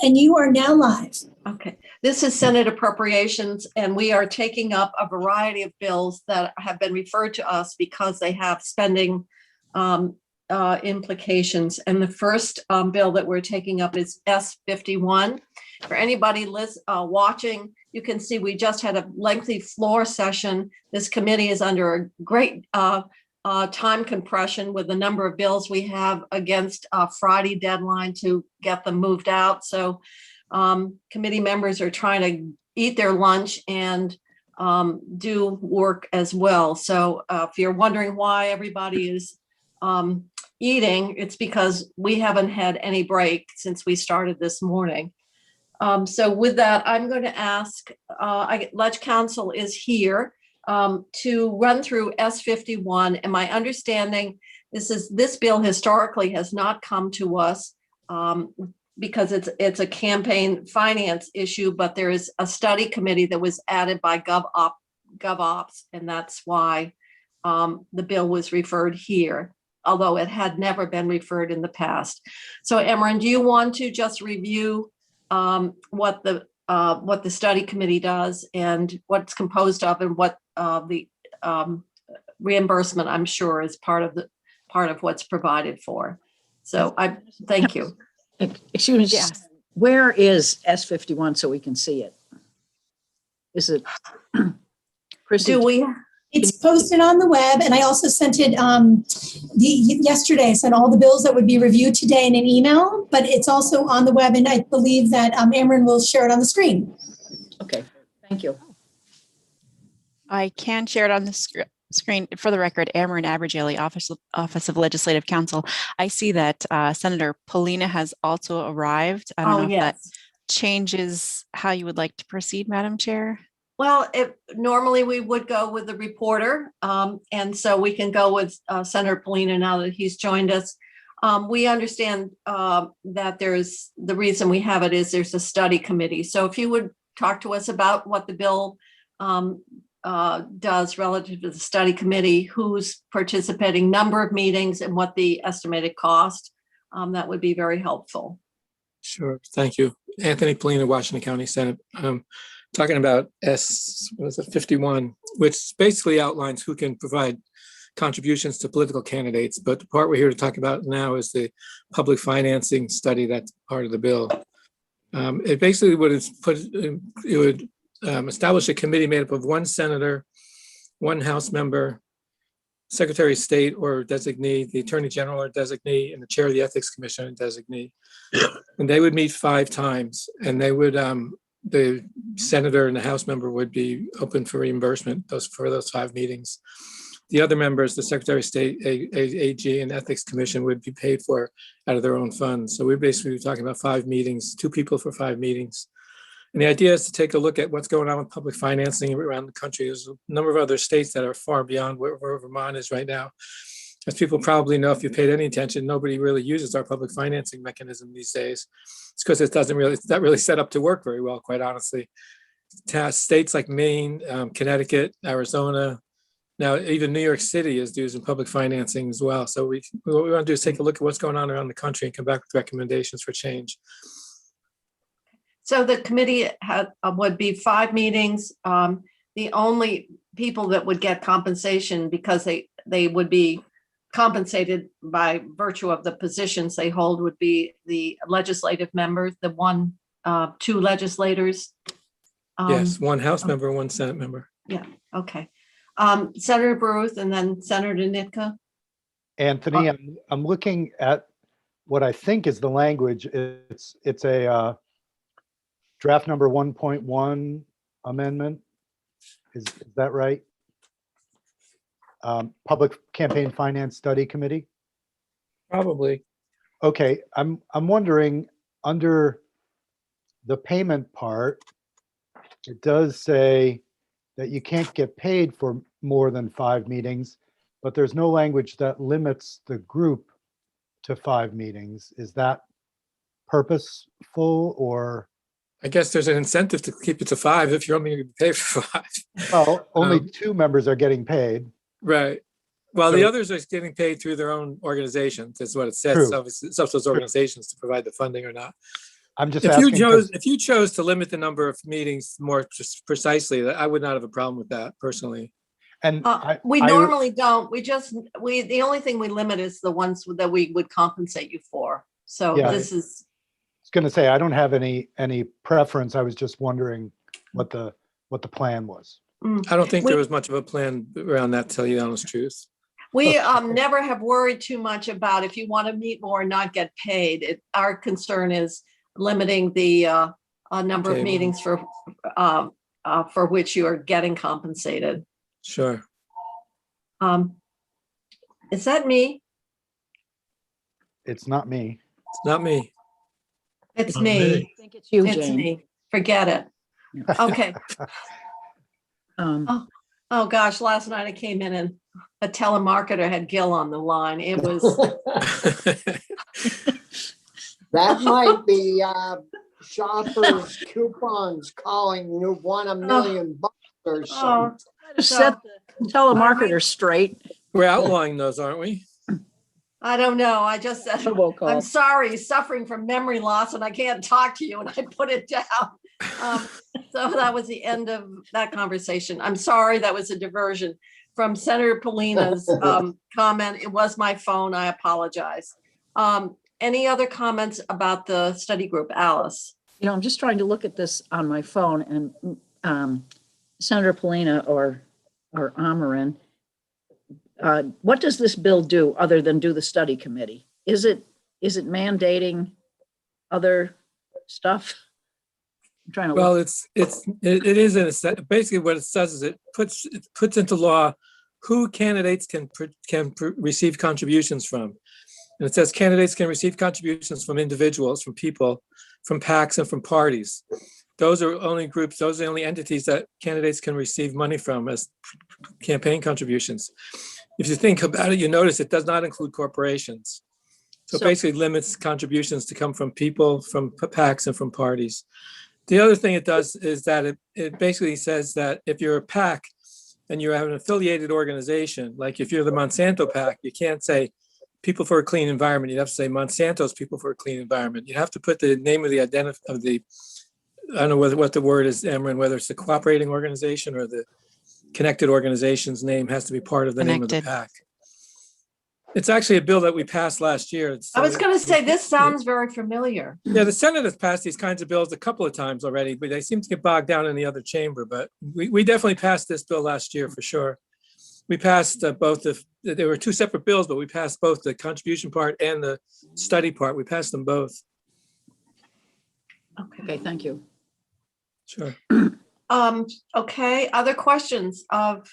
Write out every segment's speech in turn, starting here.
And you are now live. Okay, this is Senate Appropriations, and we are taking up a variety of bills that have been referred to us because they have spending implications. And the first bill that we're taking up is S51. For anybody watching, you can see we just had a lengthy floor session. This committee is under a great time compression with the number of bills we have against a Friday deadline to get them moved out. So committee members are trying to eat their lunch and do work as well. So if you're wondering why everybody is eating, it's because we haven't had any break since we started this morning. So with that, I'm going to ask, Ledge Council is here to run through S51. And my understanding, this bill historically has not come to us because it's a campaign finance issue, but there is a study committee that was added by GovOps, and that's why the bill was referred here, although it had never been referred in the past. So Emran, do you want to just review what the study committee does and what it's composed of, and what the reimbursement, I'm sure, is part of what's provided for. So I thank you. Excuse me. Yes. Where is S51 so we can see it? Is it? Chrissy, It's posted on the web, and I also sent it yesterday. I sent all the bills that would be reviewed today in an email, but it's also on the web, and I believe that Amran will share it on the screen. Okay, thank you. I can share it on the screen. For the record, Amran Abergele, Office of Legislative Counsel. I see that Senator Polina has also arrived. I don't know if that changes how you would like to proceed, Madam Chair. Well, normally we would go with the reporter, and so we can go with Senator Polina now that he's joined us. We understand that the reason we have it is there's a study committee. So if you would talk to us about what the bill does relative to the study committee, who's participating, number of meetings, and what the estimated cost, that would be very helpful. Sure, thank you. Anthony Polina, Washington County Senate. Talking about S51, which basically outlines who can provide contributions to political candidates. But the part we're here to talk about now is the public financing study that's part of the bill. It basically would establish a committee made up of one senator, one House member, Secretary of State or designee, the Attorney General or designee, and the chair of the Ethics Commission and designee. And they would meet 5 times, and they would the senator and the House member would be open for reimbursement for those 5 meetings. The other members, the Secretary of State, AG, and Ethics Commission would be paid for out of their own funds. So we're basically talking about 5 meetings, 2 people for 5 meetings. And the idea is to take a look at what's going on with public financing around the country. There's a number of other states that are far beyond where Vermont is right now. As people probably know, if you paid any attention, nobody really uses our public financing mechanism these days. It's because it's not really set up to work very well, quite honestly. States like Maine, Connecticut, Arizona, now even New York City is using public financing as well. So what we want to do is take a look at what's going on around the country and come back with recommendations for change. So the committee would be 5 meetings. The only people that would get compensation, because they would be compensated by virtue of the positions they hold, would be the legislative members, the 2 legislators. Yes, 1 House member, 1 Senate member. Yeah, okay. Senator Baruth and then Senator Nitka. Anthony, I'm looking at what I think is the language. It's a draft number 1.1 amendment. Is that right? Public Campaign Finance Study Committee? Probably. Okay, I'm wondering, under the payment part, it does say that you can't get paid for more than 5 meetings, but there's no language that limits the group to 5 meetings. Is that purposeful, or? I guess there's an incentive to keep it to 5 if you're only going to be paid for 5. Well, only 2 members are getting paid. Right. Well, So- the others are getting paid through their own organizations. That's what it says. True. So it's up to those organizations to provide the funding or not. I'm just If you asking, chose, 'cause- if you chose to limit the number of meetings more just precisely, I would not have a problem with that personally. and We I- normally don't. The only thing we limit is the ones that we would compensate you for. So Yeah. this is, was going to say, I don't have any preference. I was just wondering what the plan was. I don't think We- there was much of a plan around that, to tell you the honest truth. we never have worried too much about if you want to meet more and not get paid. Our concern is limiting the number of Okay. meetings for which you are getting compensated. Sure. Is that me? It's not me. It's not me. It's Not me. I think it's you, It's Jane. me. Forget it. Okay. Um, Oh, gosh, last night I came in and a telemarketer had Gil on the line. It was, That might be shoppers coupons calling you won $1 million or oh, something. try to set the telemarketer straight. We're outlawing those, aren't we? I don't know. I just said, I'm Robocall. sorry, suffering from memory loss and I can't talk to you, and I put it down. So that was the end of that conversation. I'm sorry, that was a diversion from Senator Polina's comment. It was my phone. I apologize. Any other comments about the study group, Alice? You know, I'm just trying to look at this on my phone, and Senator Polina or Amarin, what does this bill do other than do the study committee? Is it mandating other stuff? I'm trying to Well, look. it is in a set. Basically, what it says is it puts into law who candidates can receive contributions from. And it says candidates can receive contributions from individuals, from people, from PACs, and from parties. Those are only groups, those are the only entities that candidates can receive money from as campaign contributions. If you think about it, you notice it does not include corporations. So it So- basically limits contributions to come from people, from PACs, and from parties. The other thing it does is that it basically says that if you're a PAC and you have an affiliated organization, like if you're the Monsanto PAC, you can't say People for a Clean Environment. You'd have to say Monsanto's People for a Clean Environment. You have to put the name of the I don't know what the word is, Emran, whether it's the cooperating organization or the connected organization's name has to be part of the name of the Connected. PAC. It's actually a bill that we passed last year. I was going to say, this sounds very familiar. Yeah, the Senate has passed these kinds of bills a couple of times already, but they seem to get bogged down in the other chamber. But we definitely passed this bill last year for sure. We passed there were two separate bills, but we passed both the contribution part and the study part. We passed them both. Okay, thank you. Sure. Okay, other questions of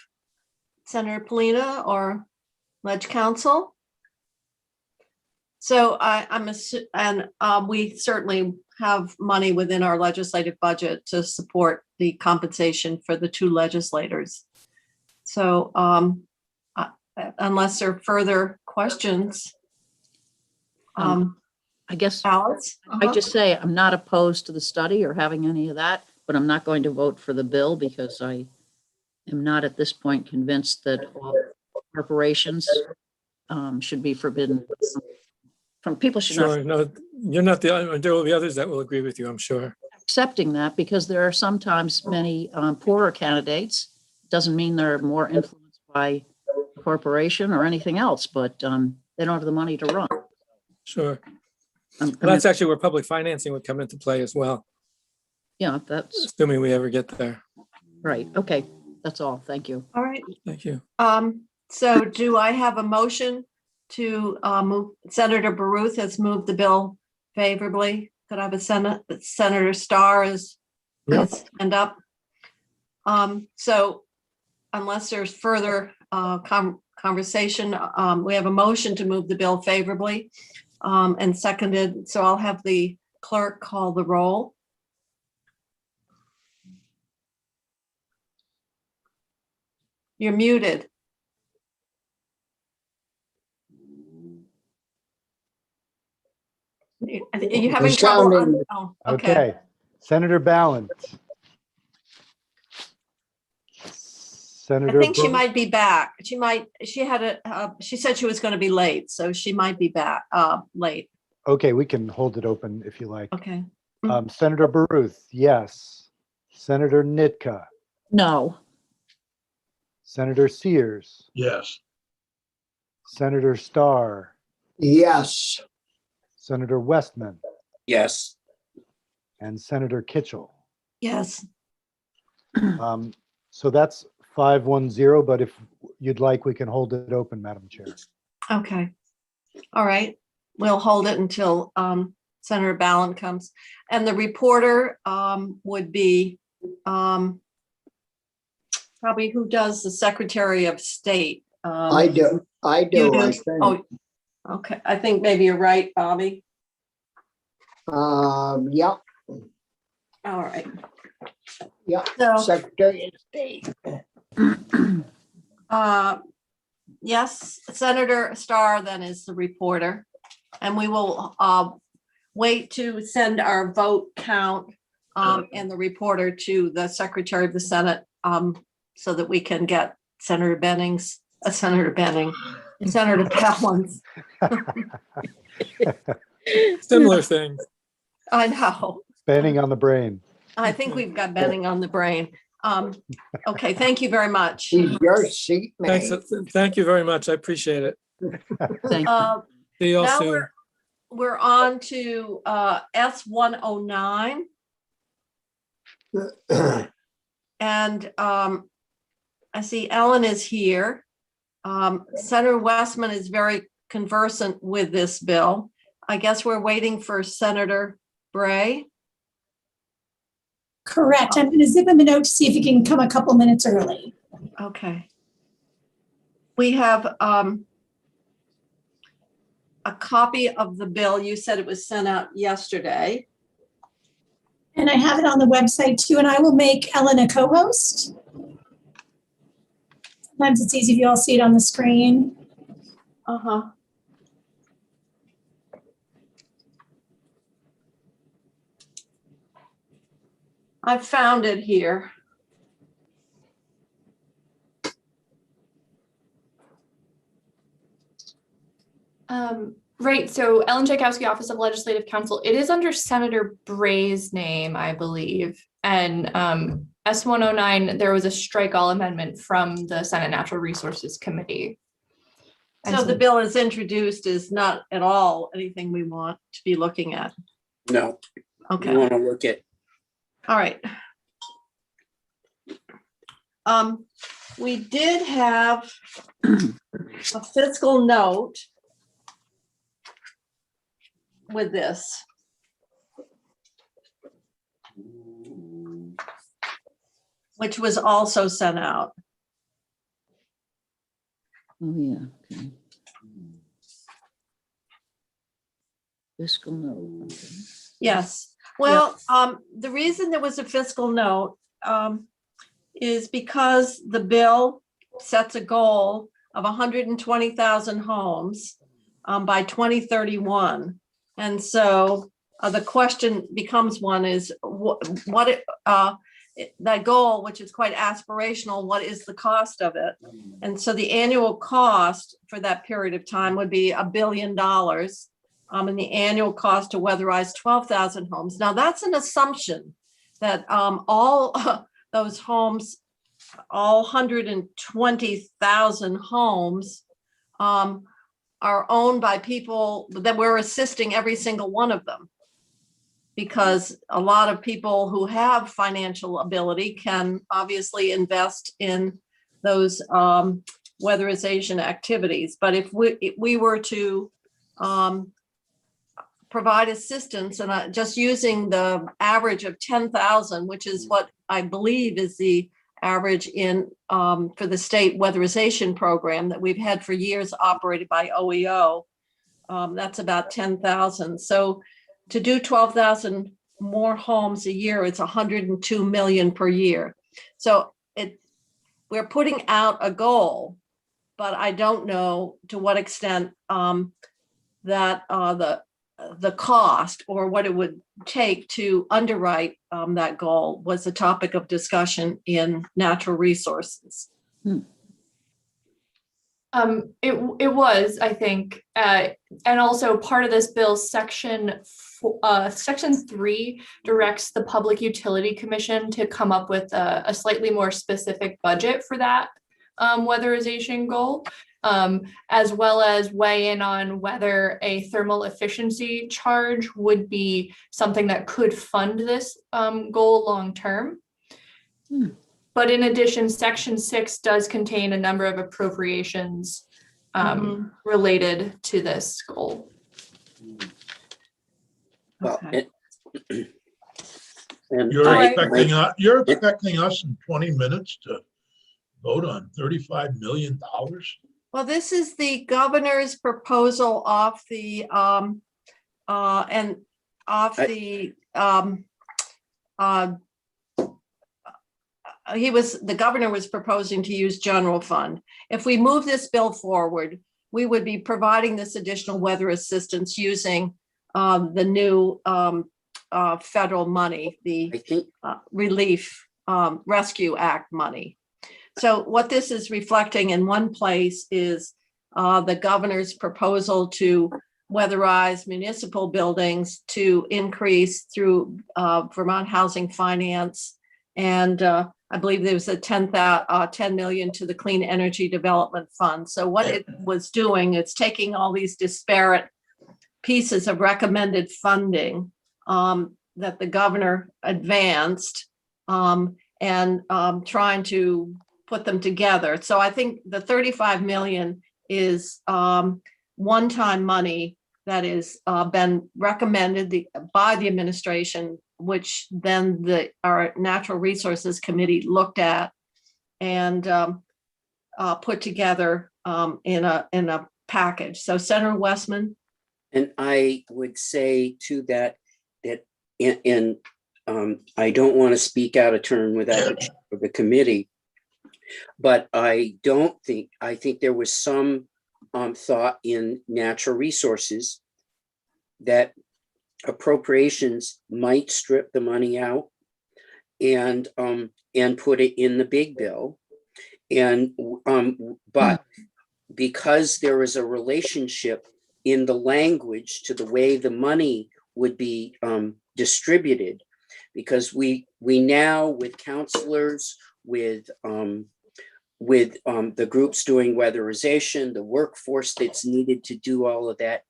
Senator Polina or Ledge Council? So we certainly have money within our legislative budget to support the compensation for the two legislators. So unless there are further questions, I guess Alice? I just say I'm not opposed to the study or having any of that, but I'm not going to vote for the bill because I am not at this point convinced that all corporations should be forbidden from people should Sure. not No, you're not there will be others that will agree with you, I'm sure. accepting that because there are sometimes many poorer candidates. Doesn't mean they're more influenced by a corporation or anything else, but they don't have the money to run. Sure. I Well, mean, that's actually where public financing would come into play as well, yeah, that's assuming we ever get there. right. Okay, that's all. Thank you. All right. Thank you. So do I have a motion to move? Senator Baruth has moved the bill favorably. Could I have a Senator Starr is stand up? So unless there's further conversation, we have a motion to move the bill favorably and seconded. So I'll have the clerk call the roll. You're muted. You having trouble? sounding- Oh, okay. Okay. Senator Ballant. I Senator. think she Bur- might be back. She said she was going to be late, so she might be back, late. Okay, we can hold it open if you like. Okay. Senator Baruth, yes. Senator Nitka, No. Senator Sears, Yes. Senator Starr, Yes. Senator Westman, Yes. and Senator Kitchell. Yes. So that's 510, but if you'd like, we can hold it open, Madam Chair. Okay. All right. We'll hold it until Senator Ballin comes. And the reporter would be probably who does the Secretary of State. I do. I You do. I do? think. Oh, okay. I think maybe you're right, Bobby. Yep. All right. Yep. So, Secretary of State. yes, Senator Starr then is the reporter. And we will wait to send our vote count and the reporter to the Secretary of the Senate so that we can get Senator Ballin's. Similar thing. I know. Banning on the brain. I think we've got Benning on the brain. Okay, thank you very much. He's your seatmate. Thanks. Thank you very much. I appreciate it. Thank you. See you all Now soon. we're on to S109. And I see Ellen is here. Senator Westman is very conversant with this bill. I guess we're waiting for Senator Bray. Correct. I'm going to zip him a note to see if he can come a couple minutes early. Okay. We have a copy of the bill. You said it was sent out yesterday. And I have it on the website too, and I will make Ellen a co-host. Sometimes it's easy if you all see it on the screen. Uh-huh. I found it here. Right, so Ellen Tchaikovsky, Office of Legislative Counsel, it is under Senator Bray's name, I believe. And S109, there was a strike all amendment from the Senate Natural Resources Committee. And So the bill is introduced is not at all anything we want to be looking at. No. Okay. You want to look at. All right. We did have a fiscal note with this. Which was also sent out. Oh, yeah. Okay. Fiscal note. Okay. Yes. Well, the reason there was a fiscal note is because the bill sets a goal of 120,000 homes by 2031. And so the question becomes one is that goal, which is quite aspirational, what is the cost of it? And so the annual cost for that period of time would be $1 billion. And the annual cost to weatherize 12,000 homes. Now that's an assumption that all those homes, all 120,000 homes are owned by people that we're assisting every single one of them. Because a lot of people who have financial ability can obviously invest in those weatherization activities. But if we were to provide assistance and just using the average of 10,000, which is what I believe is the average in for the state weatherization program that we've had for years operated by OEO, that's about 10,000. So to do 12,000 more homes a year, it's 102 million per year. So we're putting out a goal, but I don't know to what extent that the cost or what it would take to underwrite that goal was a topic of discussion in natural resources. It was, I think, and also part of this bill, section Section 3 directs the Public Utility Commission to come up with a slightly more specific budget for that weatherization goal, as well as weigh in on whether a thermal efficiency charge would be something that could fund this goal long term. But in addition, Section 6 does contain a number of appropriations related to this goal. Well, Okay. and You're Right. you're expecting us in 20 minutes to vote on $35 million? Well, this is the governor's proposal off the, the governor was proposing to use general fund. If we move this bill forward, we would be providing this additional weather assistance using the new federal money, I the think, Relief Rescue Act money. So what this is reflecting in one place is the governor's proposal to weatherize municipal buildings to increase through Vermont Housing Finance. And I believe there was a 10 million to the Clean Energy Development Fund. So what it was doing, it's taking all these disparate pieces of recommended funding that the governor advanced and trying to put them together. So I think the 35 million is one-time money that is been recommended by the administration, which then our Natural Resources Committee looked at and put together in a package. So Senator Westman. and I would say to that I don't want to speak out of turn without the chair of the committee, but I think there was some thought in natural resources that appropriations might strip the money out and put it in the big bill. And but because there is a relationship in the language to the way the money would be distributed, because we now, with counselors, with the groups doing weatherization, the workforce that's needed to do all of that,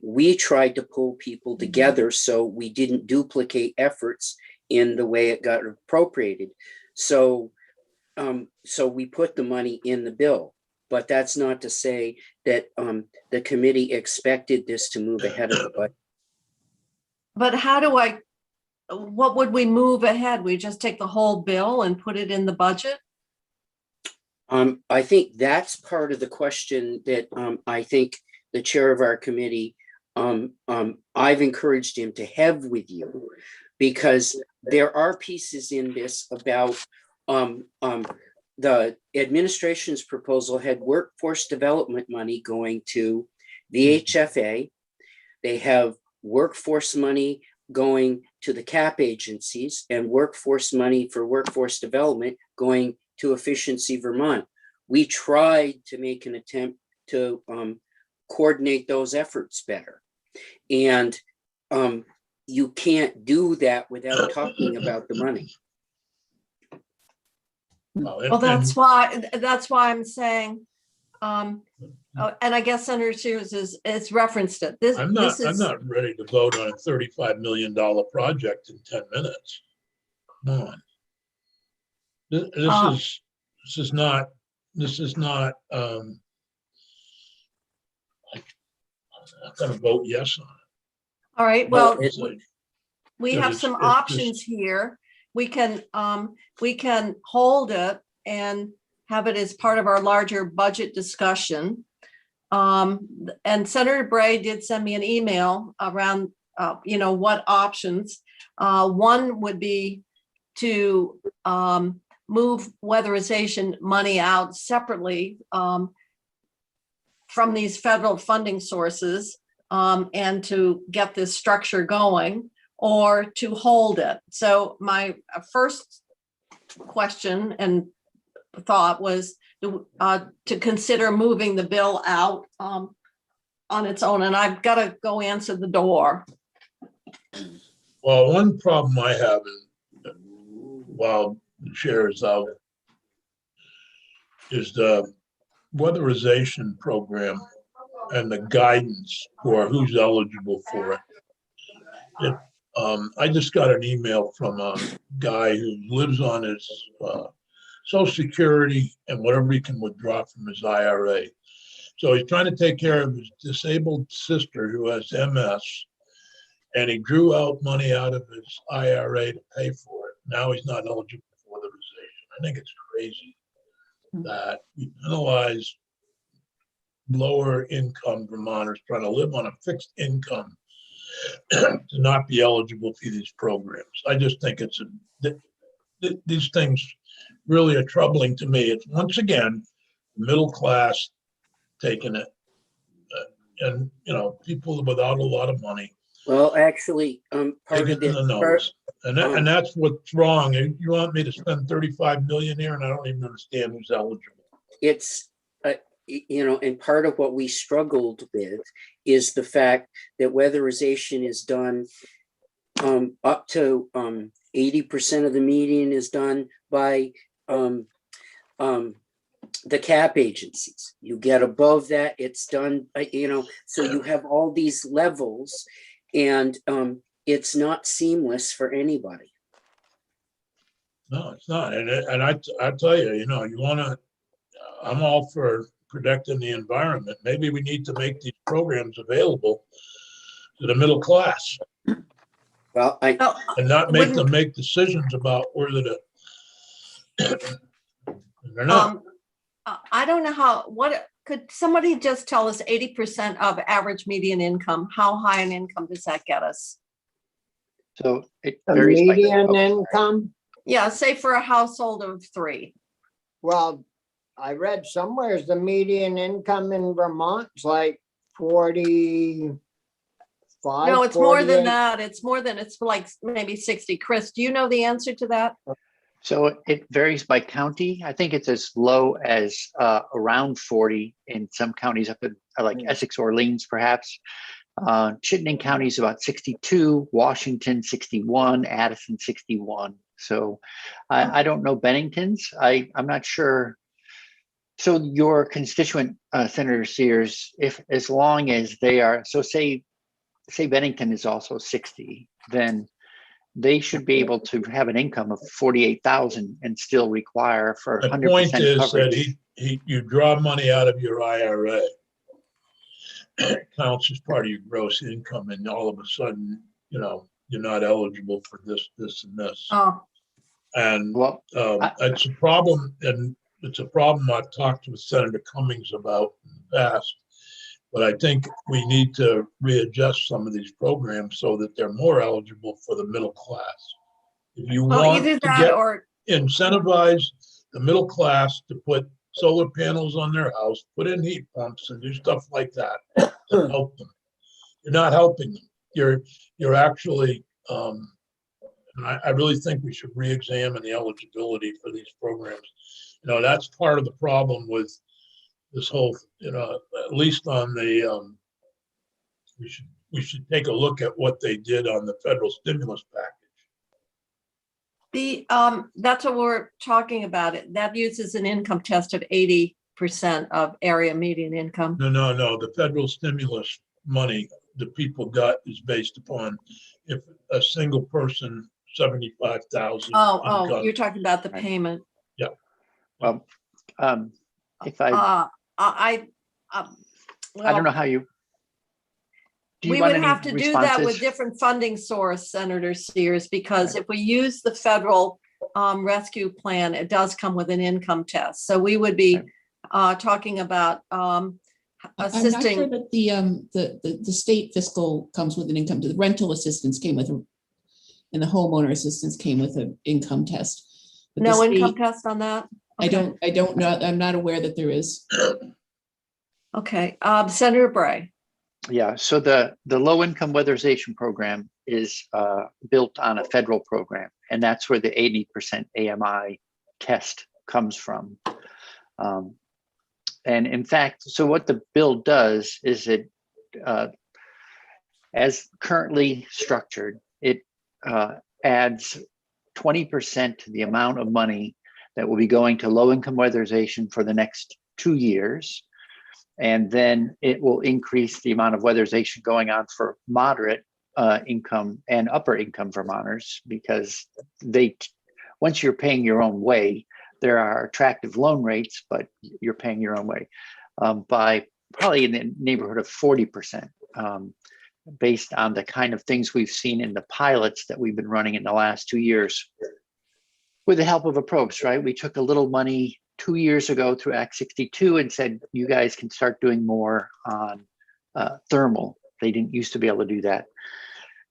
we tried to pull people together so we didn't duplicate efforts in the way it got appropriated. So we put the money in the bill, but that's not to say that the committee expected this to move ahead of the budget. But what would we move ahead? We just take the whole bill and put it in the budget? I think that's part of the question that I think the chair of our committee, I've encouraged him to have with you, because there are pieces in this about the administration's proposal had workforce development money going to the HFA. They have workforce money going to the CAP agencies and workforce money for workforce development going to Efficiency Vermont. We tried to make an attempt to coordinate those efforts better. And you can't do that without talking about the money. Well, that's why I'm saying, and I guess Senator Sears is referenced it. I'm not ready to vote on a $35 million project in 10 minutes. Come on. This is not I'm gonna vote yes on it. All right, well, It's like, we because have it's some just- options here. We can hold it and have it as part of our larger budget discussion. And Senator Bray did send me an email around, what options. One would be to move weatherization money out separately from these federal funding sources and to get this structure going, or to hold it. So my first question and thought was to consider moving the bill out on its own. And I've got to go answer the door. Well, one problem I have while the chair is out is the weatherization program and the guidance for who's eligible for it. I just got an email from a guy who lives on his Social Security and whatever he can withdraw from his IRA. So he's trying to take care of his disabled sister who has MS, and he drew out money out of his IRA to pay for it. Now he's not eligible for weatherization. I think it's crazy that we penalize lower income Vermonters trying to live on a fixed income to not be eligible for these programs. I just think these things really are troubling to me. It's once again, middle class taking it, and people without a lot of money Well, actually, part taking of it in this, the nose. And that's what's wrong. You want me to spend 35 million here, and I don't even understand who's eligible. it's, and part of what we struggled with is the fact that weatherization is done up to 80% of the median is done by the cap agencies. You get above that, it's done, so you have all these levels, and it's not seamless for anybody. No, it's not. And I tell you, you want to, I'm all for protecting the environment. Maybe we need to make these programs available to the middle class Well, and not make them Wouldn't- make decisions about whether to, they're not. I don't know could somebody just tell us 80% of average median income? How high an income does that get us? So it The varies by. median oh, income, Yeah, say for a household of 3. well, I read somewhere the median income in Vermont's like 45. No, it's more than 48. that. It's like maybe 60. Chris, do you know the answer to that? So it varies by county. I think it's as low as around 40 in some counties up in like Essex, Orleans, perhaps. Chittenden County is about 62, Washington 61, Addison 61. So I don't know Bennington's. I'm not sure. So your constituent, Senator Sears, as long as they are, so say Bennington is also 60, then they should be able to have an income of 48,000 and still require for The 100% point is coverage. that you draw money out of your IRA. It counts as part of your gross income, and all of a sudden, you're not eligible for this, and this. Oh, And Well, it's a problem, and it's a problem I've talked with Senator Cummings about in the past. But I think we need to readjust some of these programs so that they're more eligible for the middle class. If you well, want either to that get or incentivize the middle class to put solar panels on their house, put in heat pumps and do stuff like that to help them. You're not helping them. You're actually, I really think we should re-examine the eligibility for these programs. That's part of the problem with this whole, at least on the, we should take a look at what they did on the federal stimulus package. that's what we're talking about. That uses an income test of 80% of area median income. No. The federal stimulus money that people got is based upon if a single person, 75,000. Oh, you're talking about the payment. If I don't know how you. Do you We want would any have to do that with responses? different funding source, Senator Sears, because if we use the federal rescue plan, it does come with an income test. So we would be talking about I'm not sure assisting. that the state fiscal comes with an income. The rental assistance came with, and the homeowner assistance came with an income test. But the No income state- test on that? I don't know. I'm not aware that there is. Okay, Senator Bray. Yeah, so the low income weatherization program is built on a federal program, and that's where the 80% AMI test comes from. And in fact, so what the bill does is it, as currently structured, it adds 20% to the amount of money that will be going to low-income weatherization for the next 2 years. And then it will increase the amount of weatherization going on for moderate income and upper income Vermonters, because once you're paying your own way, there are attractive loan rates, but you're paying your own way by probably in the neighborhood of 40%, based on the kind of things we've seen in the pilots that we've been running in the last 2 years with the help of Approach, right? We took a little money 2 years ago through Act 62 and said, you guys can start doing more on thermal. They didn't used to be able to do that.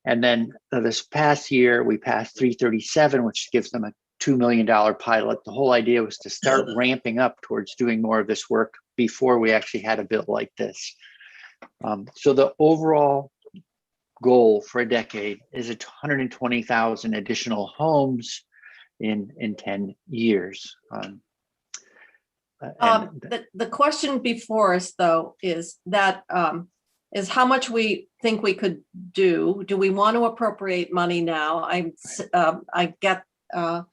And then this past year, we passed 337, which gives them a $2 million pilot. The whole idea was to start ramping up towards doing more of this work before we actually had a bill like this. So the overall goal for a decade is 120,000 additional homes in 10 years. The question before us, though, is how much we think we could do. Do we want to appropriate money now? I get the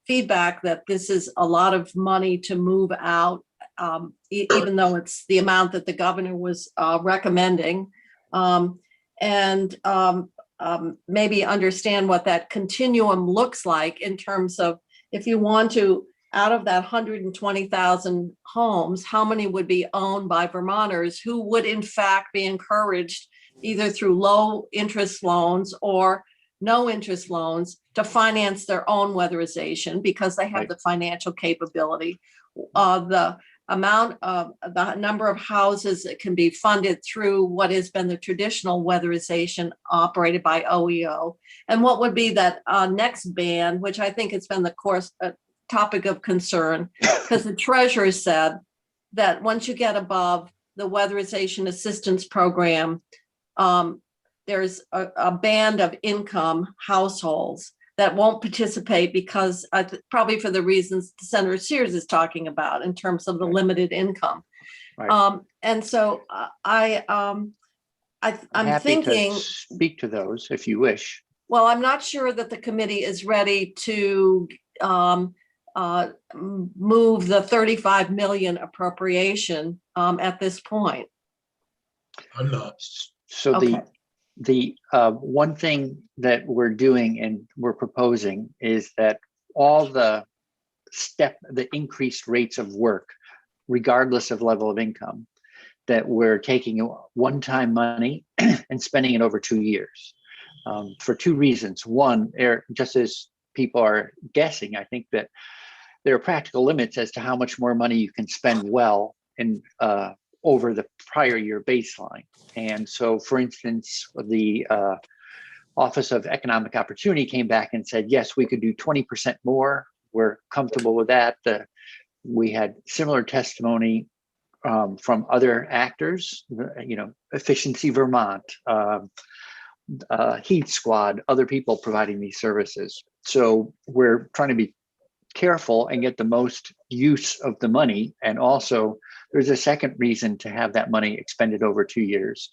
feedback that this is a lot of money to move out, even though it's the amount that the governor was recommending, and maybe understand what that continuum looks like in terms of, if you want to, out of that 120,000 homes, how many would be owned by Vermonters who would in fact be encouraged either through low interest loans or no interest loans to finance their own weatherization because they have the financial capability. The number of houses that can be funded through what has been the traditional weatherization operated by OEO, and what would be that next band, which I think has been the topic of concern, because the treasurer said that once you get above the weatherization assistance program, there's a band of income households that won't participate because probably for the reasons Senator Sears is talking about in terms of the limited income. Right. And so I'm thinking, to speak to those if you wish. Well, I'm not sure that the committee is ready to move the 35 million appropriation at this point. I'm not. So Okay. the one thing that we're doing and we're proposing is that all the increased rates of work, regardless of level of income, that we're taking one-time money and spending it over 2 years for two reasons. One, just as people are guessing, I think that there are practical limits as to how much more money you can spend well in over the prior year baseline. And so, for instance, the Office of Economic Opportunity came back and said, yes, we could do 20% more. We're comfortable with that. We had similar testimony from other actors, Efficiency Vermont, Heat Squad, other people providing these services. So we're trying to be careful and get the most use of the money. And also there's a second reason to have that money expended over 2 years.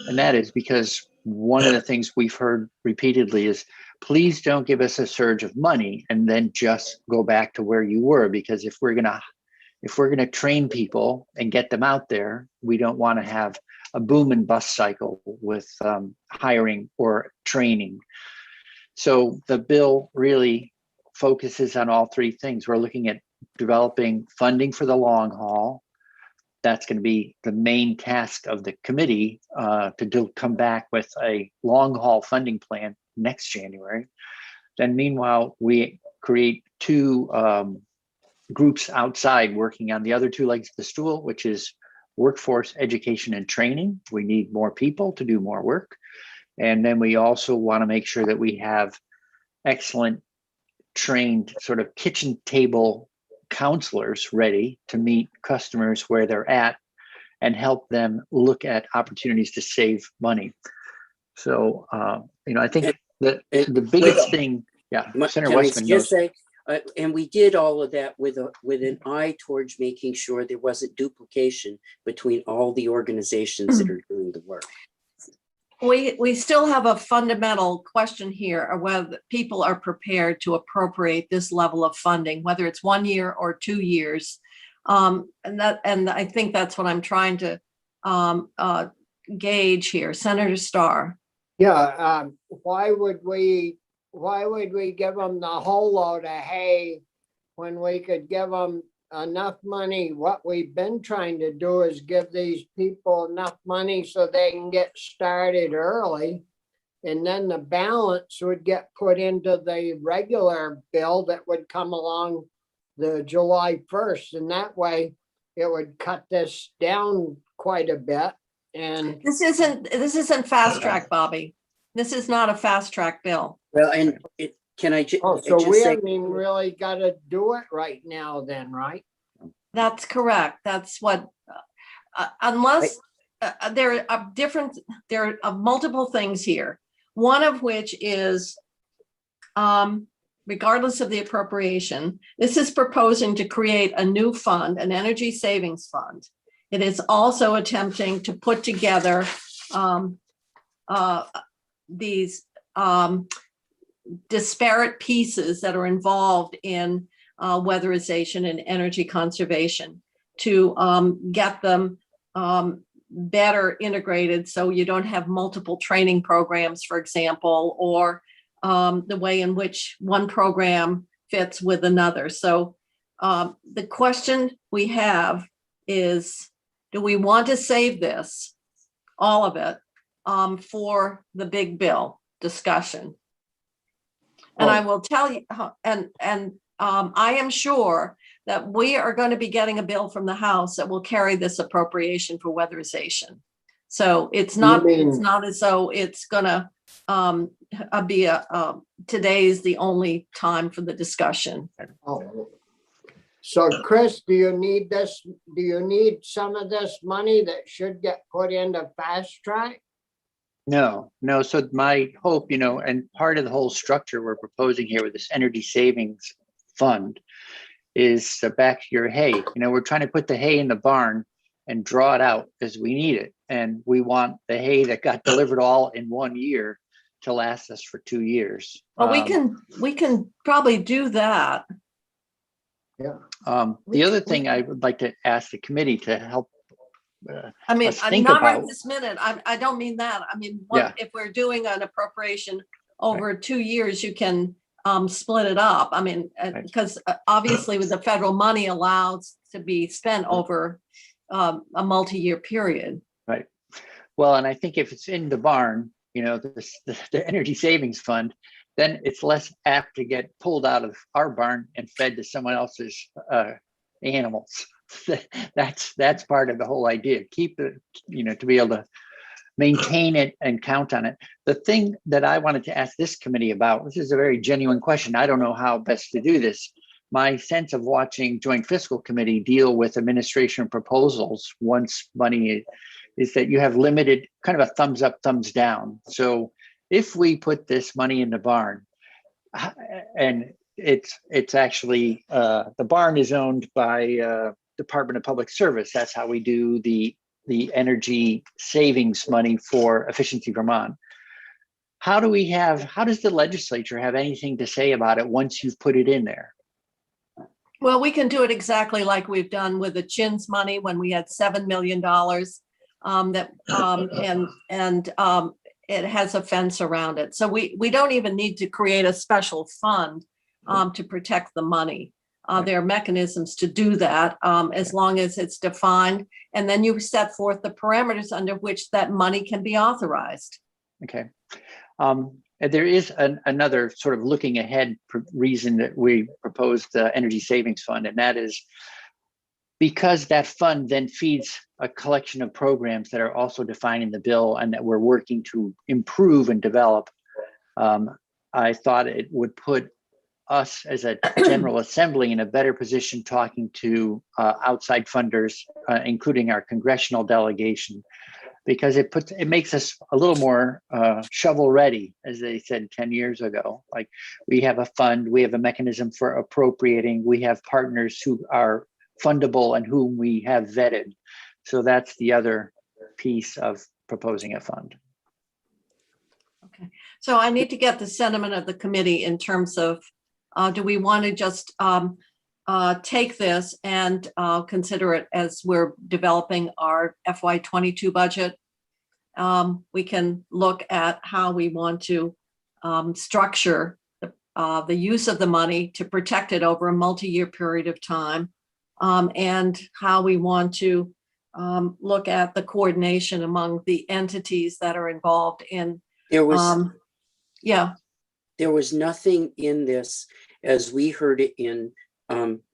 And that is because one of the things we've heard repeatedly is, please don't give us a surge of money and then just go back to where you were. Because if we're gonna train people and get them out there, we don't want to have a boom and bust cycle with hiring or training. So the bill really focuses on all three things. We're looking at developing funding for the long haul. That's going to be the main task of the committee to come back with a long haul funding plan next January. Then meanwhile, we create two groups outside working on the other two legs of the stool, which is workforce education and training. We need more people to do more work. And then we also want to make sure that we have excellent trained sort of kitchen table counselors ready to meet customers where they're at and help them look at opportunities to save money. So, I think that the biggest thing, Senator Weissman knows. And we did all of that with an eye towards making sure there wasn't duplication between all the organizations that are doing the work. we still have a fundamental question here of whether people are prepared to appropriate this level of funding, whether it's 1 year or 2 years. And I think that's what I'm trying to gauge here. Senator Starr. Yeah, why would we give them the whole load of hay when we could give them enough money? What we've been trying to do is give these people enough money so they can get started early. And then the balance would get put into the regular bill that would come along the July 1st. And that way it would cut this down quite a bit. And This isn't fast track, Bobby. This is not a fast track bill. Well, and can I just so we say, haven't even really got to do it right now then, right? That's correct. That's what, unless there are multiple things here. One of which is, regardless of the appropriation, this is proposing to create a new fund, an energy savings fund. It is also attempting to put together these disparate pieces that are involved in weatherization and energy conservation to get them better integrated, so you don't have multiple training programs, for example, or the way in which one program fits with another. So the question we have is, do we want to save this, all of it, for the big bill discussion? And I will tell you, and I am sure that we are going to be getting a bill from the House that will carry this appropriation for weatherization. So it's not as though it's going to be today's the only time for the discussion. Oh. So Chris, do you need this? Do you need some of this money that should get put into fast track? No. So my hope, and part of the whole structure we're proposing here with this energy savings fund is the back to your hay. We're trying to put the hay in the barn and draw it out as we need it. And we want the hay that got delivered all in 1 year to last us for 2 years. Well, we can probably do that. Yeah. The other thing I would like to ask the committee to help I mean, us think not about. right this minute. I don't mean that. I mean, Yeah. if we're doing an appropriation over 2 years, you can split it up. I mean, because obviously with the federal money allows to be spent over a multi-year period. Right. Well, and I think if it's in the barn, the energy savings fund, then it's less apt to get pulled out of our barn and fed to someone else's animals. That's part of the whole idea. Keep it, to be able to maintain it and count on it. The thing that I wanted to ask this committee about, this is a very genuine question. I don't know how best to do this. My sense of watching Joint Fiscal Committee deal with administration proposals once money is that you have limited, kind of a thumbs up, thumbs down. So if we put this money in the barn, and it's actually, the barn is owned by Department of Public Service. That's how we do the energy savings money for Efficiency Vermont. How does the legislature have anything to say about it once you've put it in there? Well, we can do it exactly like we've done with the CHINS money when we had $7 million it has a fence around it. So we don't even need to create a special fund to protect the money. There are mechanisms to do that as long as it's defined. And then you set forth the parameters under which that money can be authorized. Okay. There is another sort of looking ahead reason that we proposed the Energy Savings Fund, and that is because that fund then feeds a collection of programs that are also defined in the bill and that we're working to improve and develop. I thought it would put us as a General Assembly in a better position talking to outside funders, including our congressional delegation, because it makes us a little more shovel ready, as they said 10 years ago. Like, we have a fund, we have a mechanism for appropriating, we have partners who are fundable and whom we have vetted. So that's the other piece of proposing a fund. Okay, so I need to get the sentiment of the committee in terms of, do we want to just take this and consider it as we're developing our FY22 budget? We can look at how we want to structure the use of the money to protect it over a multi-year period of time, and how we want to look at the coordination among the entities that are involved in. There was, Yeah, there was nothing in this, as we heard it in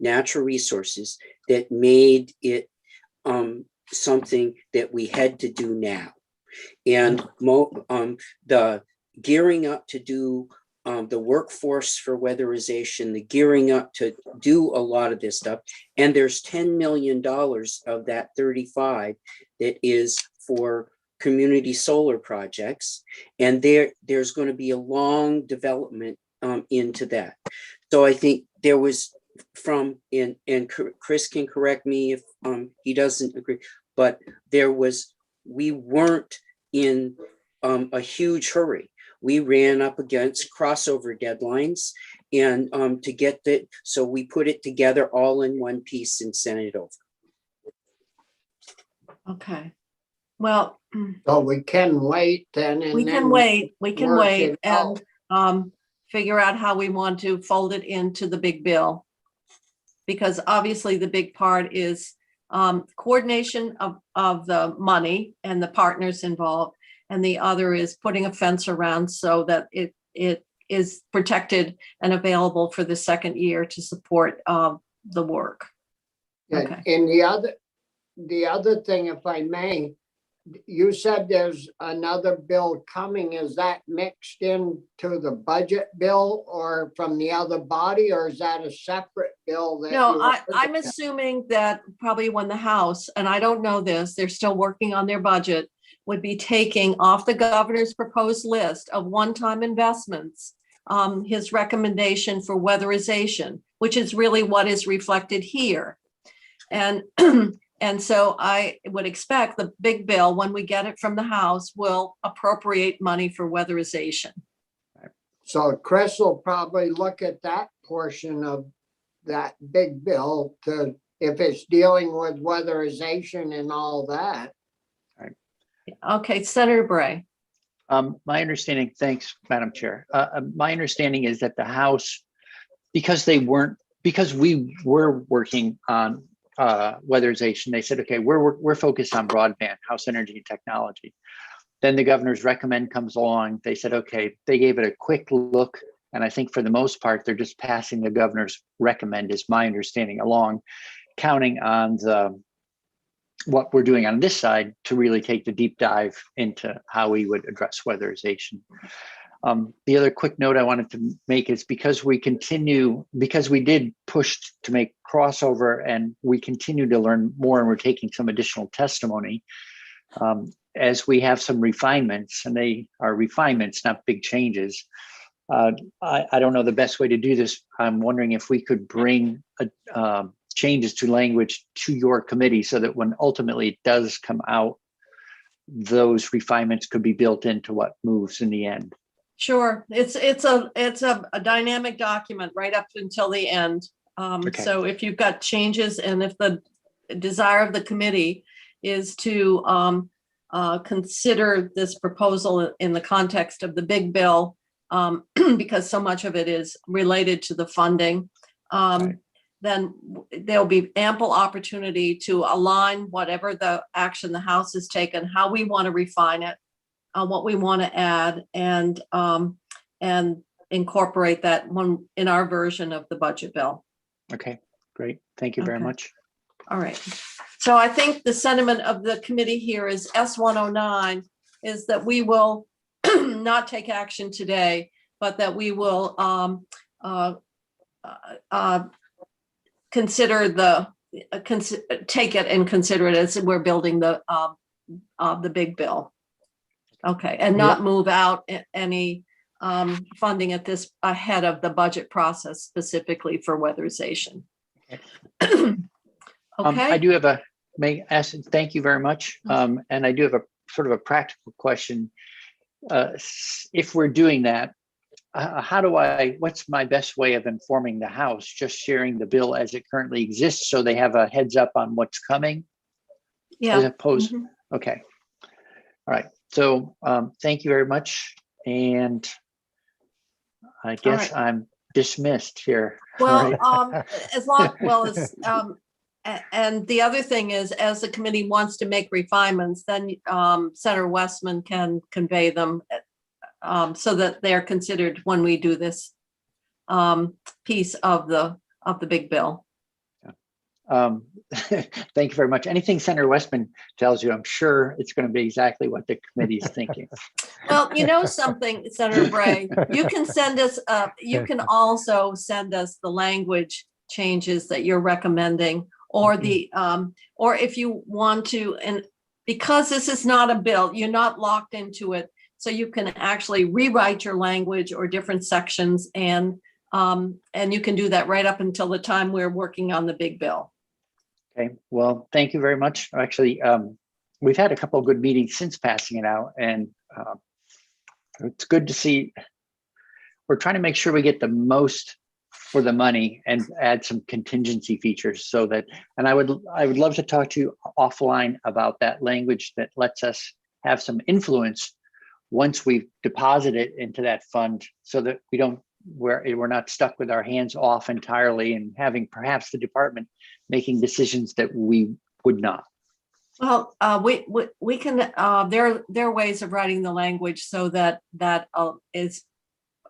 natural resources, that made it something that we had to do now. And the gearing up to do the workforce for weatherization, the gearing up to do a lot of this stuff. And there's $10 million of that 35 that is for community solar projects. And there's going to be a long development into that. So I think there was and Chris can correct me if he doesn't agree, but we weren't in a huge hurry. We ran up against crossover deadlines and to get that, so we put it together all in one piece and sent it over. okay. Well, So we can wait then. And we can then wait work it and out. figure out how we want to fold it into the big bill. Because obviously the big part is coordination of the money and the partners involved. And the other is putting a fence around so that it is protected and available for the second year to support the work. Okay. And the other thing, if I may, you said there's another bill coming. Is that mixed into the budget bill or from the other body, or is that a separate bill? No, I'm assuming that probably when the House, and I don't know this, they're still working on their budget, would be taking off the governor's proposed list of one-time investments, his recommendation for weatherization, which is really what is reflected here. And and so I would expect the big bill, when we get it from the House, will appropriate money for weatherization. So Chris will probably look at that portion of that big bill to, if it's dealing with weatherization and all that. Okay, Senator Bray. My understanding, thanks, Madam Chair. My understanding is that the House, because we were working on weatherization, they said, okay, we're focused on broadband, House Energy and Technology. Then the governor's recommend comes along. They said, okay, they gave it a quick look. And I think for the most part, they're just passing the governor's recommend, is my understanding, along, counting on what we're doing on this side to really take the deep dive into how we would address weatherization. The other quick note I wanted to make is because we did push to make crossover and we continue to learn more, and we're taking some additional testimony as we have some refinements, and they are refinements, not big changes. I don't know the best way to do this. I'm wondering if we could bring changes to language to your committee so that when ultimately it does come out, those refinements could be built into what moves in the end. Sure, it's a dynamic document right up until the end. Okay. So if you've got changes, and if the desire of the committee is to consider this proposal in the context of the big bill, because so much of it is related to the funding, Right. then there'll be ample opportunity to align whatever the action the House has taken, how we want to refine it, what we want to add, and incorporate that one in our version of the budget bill. Okay, great. Thank you very Okay. much. All right. So I think the sentiment of the committee here is S109 is that we will not take action today, but that we will take it and consider it as we're building the big bill. Okay, and not move out any funding at this ahead of the budget process specifically for weatherization. Okay. I do have thank you very much. And I do have a sort of a practical question. if we're doing that, what's my best way of informing the House? Just sharing the bill as it currently exists so they have a heads up on what's coming? As Yeah. opposed, Mhm. okay. All right. So thank you very much. And I guess right. I'm dismissed here. Well, Right. as long, well, as, and the other thing is, as the committee wants to make refinements, then Senator Westman can convey them so that they're considered when we do this piece of the big bill. Thank you very much. Anything Senator Westman tells you, I'm sure it's going to be exactly what the committee's thinking. Well, you know something, Senator Bray, you can send us, you can also send us the language changes that you're recommending, or the, or if you want to, and because this is not a bill, you're not locked into it. So you can actually rewrite your language or different sections, and you can do that right up until the time we're working on the big bill. Okay, well, thank you very much. Actually, we've had a couple of good meetings since passing it out, and it's good to see. We're trying to make sure we get the most for the money and add some contingency features so that, and I would love to talk to you offline about that language that lets us have some influence once we've deposited it into that fund, so that we're not stuck with our hands off entirely and having perhaps the department making decisions that we would not. Well, we can, there are ways of writing the language so that is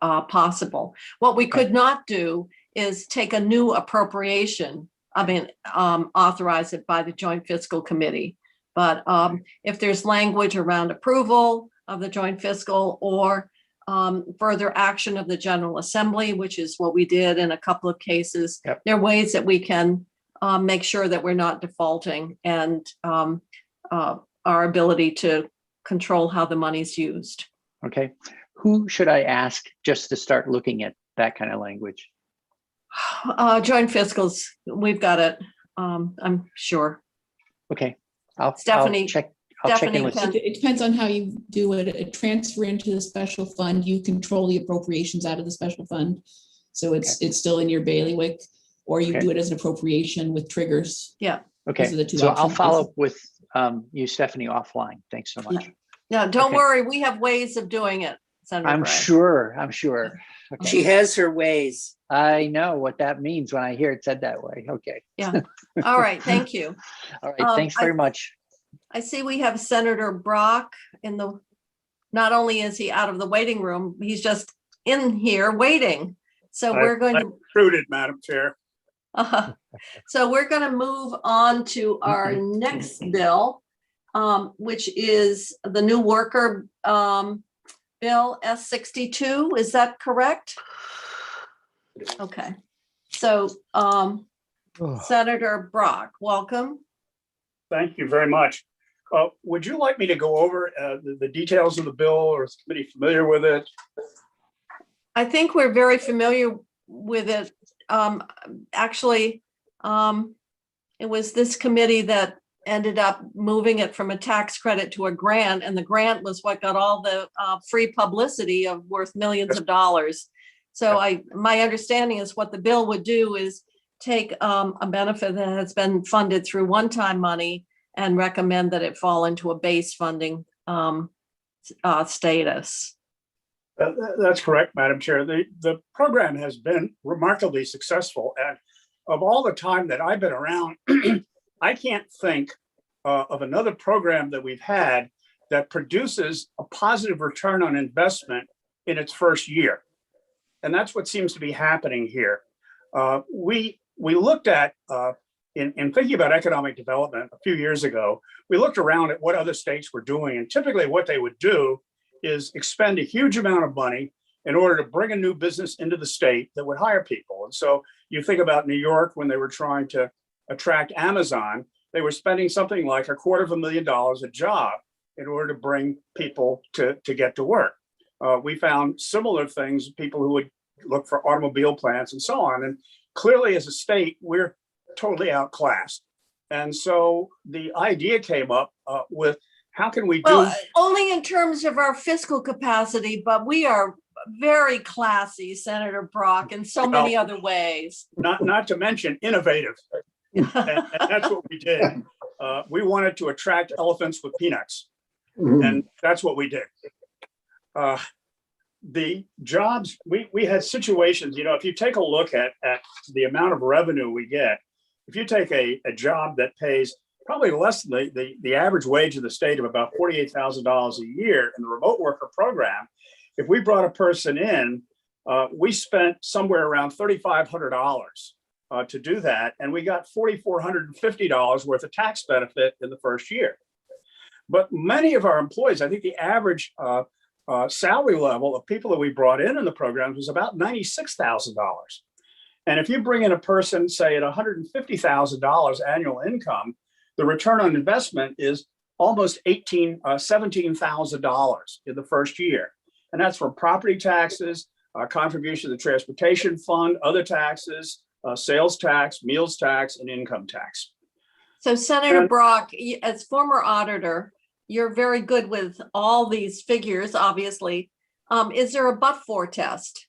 possible. What we could not do is take a new appropriation, authorize it by the Joint Fiscal Committee. But if there's language around approval of the Joint Fiscal, or further action of the General Assembly, which is what we did in a couple of cases, there are ways that we can make sure that we're not defaulting, and our ability to control how the money's used. Okay, who should I ask just to start looking at that kind of language? Joint Fiscals, we've got it. I'm sure. Okay, Stephanie, I'll check Stephanie in with can- It depends on how you do it. A transfer into the special fund, you control the appropriations out of the special fund. So it's still in your bailiwick, or you do it as an appropriation with triggers. Yeah. Okay, Those are the two so I'll options. follow up with you, Stephanie, offline. Thanks so much. No, don't Okay. worry. We have ways of doing it, Senator I'm Bray. sure. Okay. She has her ways. I know what that means when I hear it said that way. Okay. Yeah. All right. Thank you. All right. Thanks very much. I see we have Senator Brock in the, not only is he out of the waiting room, he's just in here waiting. So we're going to. Intruded, Madam Chair. So we're going to move on to our next bill, which is the new worker bill S62. Is that correct? Okay. So Senator Brock, welcome. Thank you very much. Would you like me to go over the details of the bill, or is the committee familiar with it? I think we're very familiar with it. Actually, it was this committee that ended up moving it from a tax credit to a grant, and the grant was what got all the free publicity of worth millions of dollars. So my understanding is what the bill would do is take a benefit that has been funded through one-time money and recommend that it fall into a base funding status. That's correct, Madam Chair. The program has been remarkably successful, and of all the time that I've been around, I can't think of another program that we've had that produces a positive return on investment in its first year. And that's what seems to be happening here. We looked at, in thinking about economic development a few years ago, we looked around at what other states were doing, and typically what they would do is expend a huge amount of money in order to bring a new business into the state that would hire people. And so you think about New York, when they were trying to attract Amazon, they were spending something like $250,000 a job in order to bring people to get to work. We found similar things, people who would look for automobile plants and so on. And clearly as a state, we're totally outclassed. And so the idea came up with how can we do? Well, only in terms of our fiscal capacity, but we are very classy, Senator Brock, in so many other ways. Not to mention innovative. And that's what we did. We wanted to attract elephants with peanuts. And that's what we did. The jobs, we had situations, you know, if you take a look at the amount of revenue we get, if you take a job that pays probably less than the average wage in the state of about $48,000 a year in the remote worker program, if we brought a person in, we spent somewhere around $3,500 to do that. And we got $4,450 worth of tax benefit in the first year. But many of our employees, I think the average salary level of people that we brought in the program was about $96,000. And if you bring in a person, say at $150,000 annual income, the return on investment is almost $17,000 in the first year. And that's from property taxes, contribution to the transportation fund, other taxes, sales tax, meals tax, and income tax. So Senator Brock, as former auditor, you're very good with all these figures, obviously. Is there a but-for test?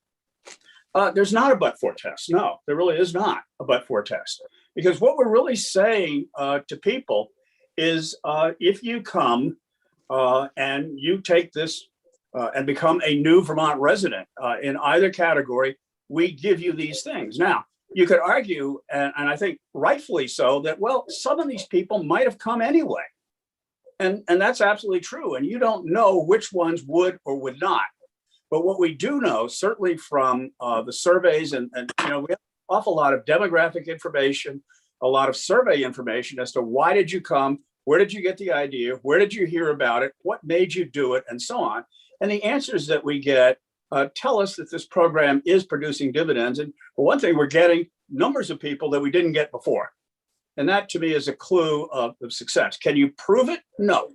There's not a but-for test. No, there really is not a but-for test. Because what we're really saying to people is if you come and you take this and become a new Vermont resident in either category, we give you these things. Now, you could argue, and I think rightfully so, that, well, some of these people might have come anyway. And that's absolutely true. And you don't know which ones would or would not. But what we do know, certainly from the surveys, and you know, we have an awful lot of demographic information, a lot of survey information as to why did you come, where did you get the idea, where did you hear about it, what made you do it, and so on. And the answers that we get tell us that this program is producing dividends. And for one thing, we're getting numbers of people that we didn't get before. And that to me is a clue of success. Can you prove it? No,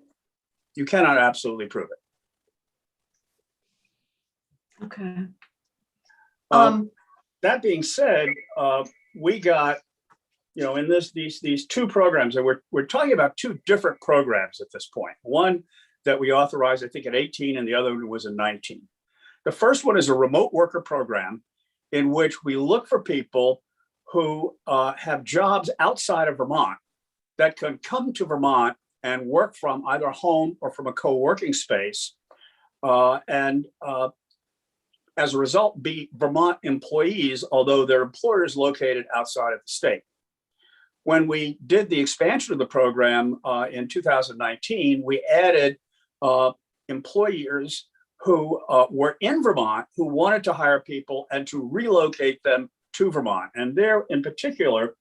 you cannot absolutely prove it. Okay. That being said, we got, you know, in these two programs, and we're talking about two different programs at this point. One that we authorized, I think, at 18, and the other one was in 19. The first one is a remote worker program in which we look for people who have jobs outside of Vermont that can come to Vermont and work from either home or from a co-working space, and as a result, be Vermont employees, although their employer is located outside of the state. When we did the expansion of the program in 2019, we added employers who were in Vermont who wanted to hire people and to relocate them to Vermont. And there in particular,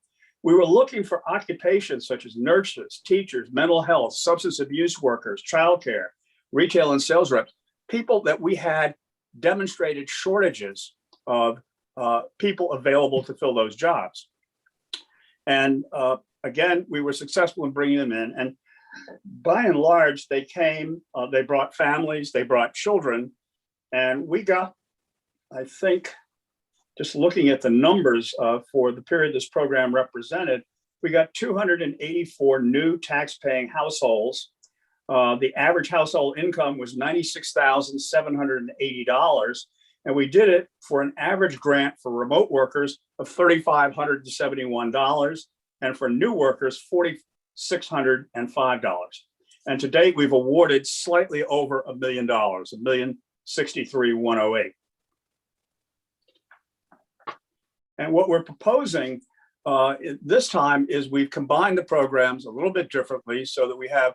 we were looking for occupations such as nurses, teachers, mental health, substance abuse workers, childcare, retail and sales reps, people that we had demonstrated shortages of people available to fill those jobs. And again, we were successful in bringing them in. And by and large, they came, they brought families, they brought children. And we got, I think, just looking at the numbers for the period this program represented, we got 284 new tax-paying households. The average household income was $96,780. And we did it for an average grant for remote workers of $3,571, and for new workers, $4,605. And to date, we've awarded slightly over $1 million, $1,063,108. And what we're proposing this time is we've combined the programs a little bit differently so that we have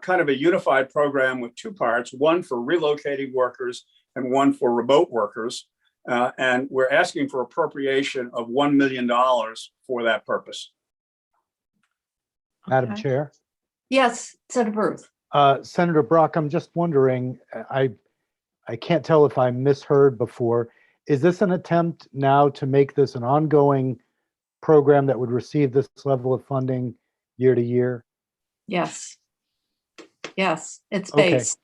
kind of a unified program with two parts, one for relocating workers and one for remote workers. And we're asking for appropriation of $1 million for that purpose. Madam Okay. Chair. Yes, Senator Bruce. Senator Brock, I'm just wondering, I can't tell if I misheard before. Is this an attempt now to make this an ongoing program that would receive this level of funding year to year? Yes. Yes, it's Okay. based.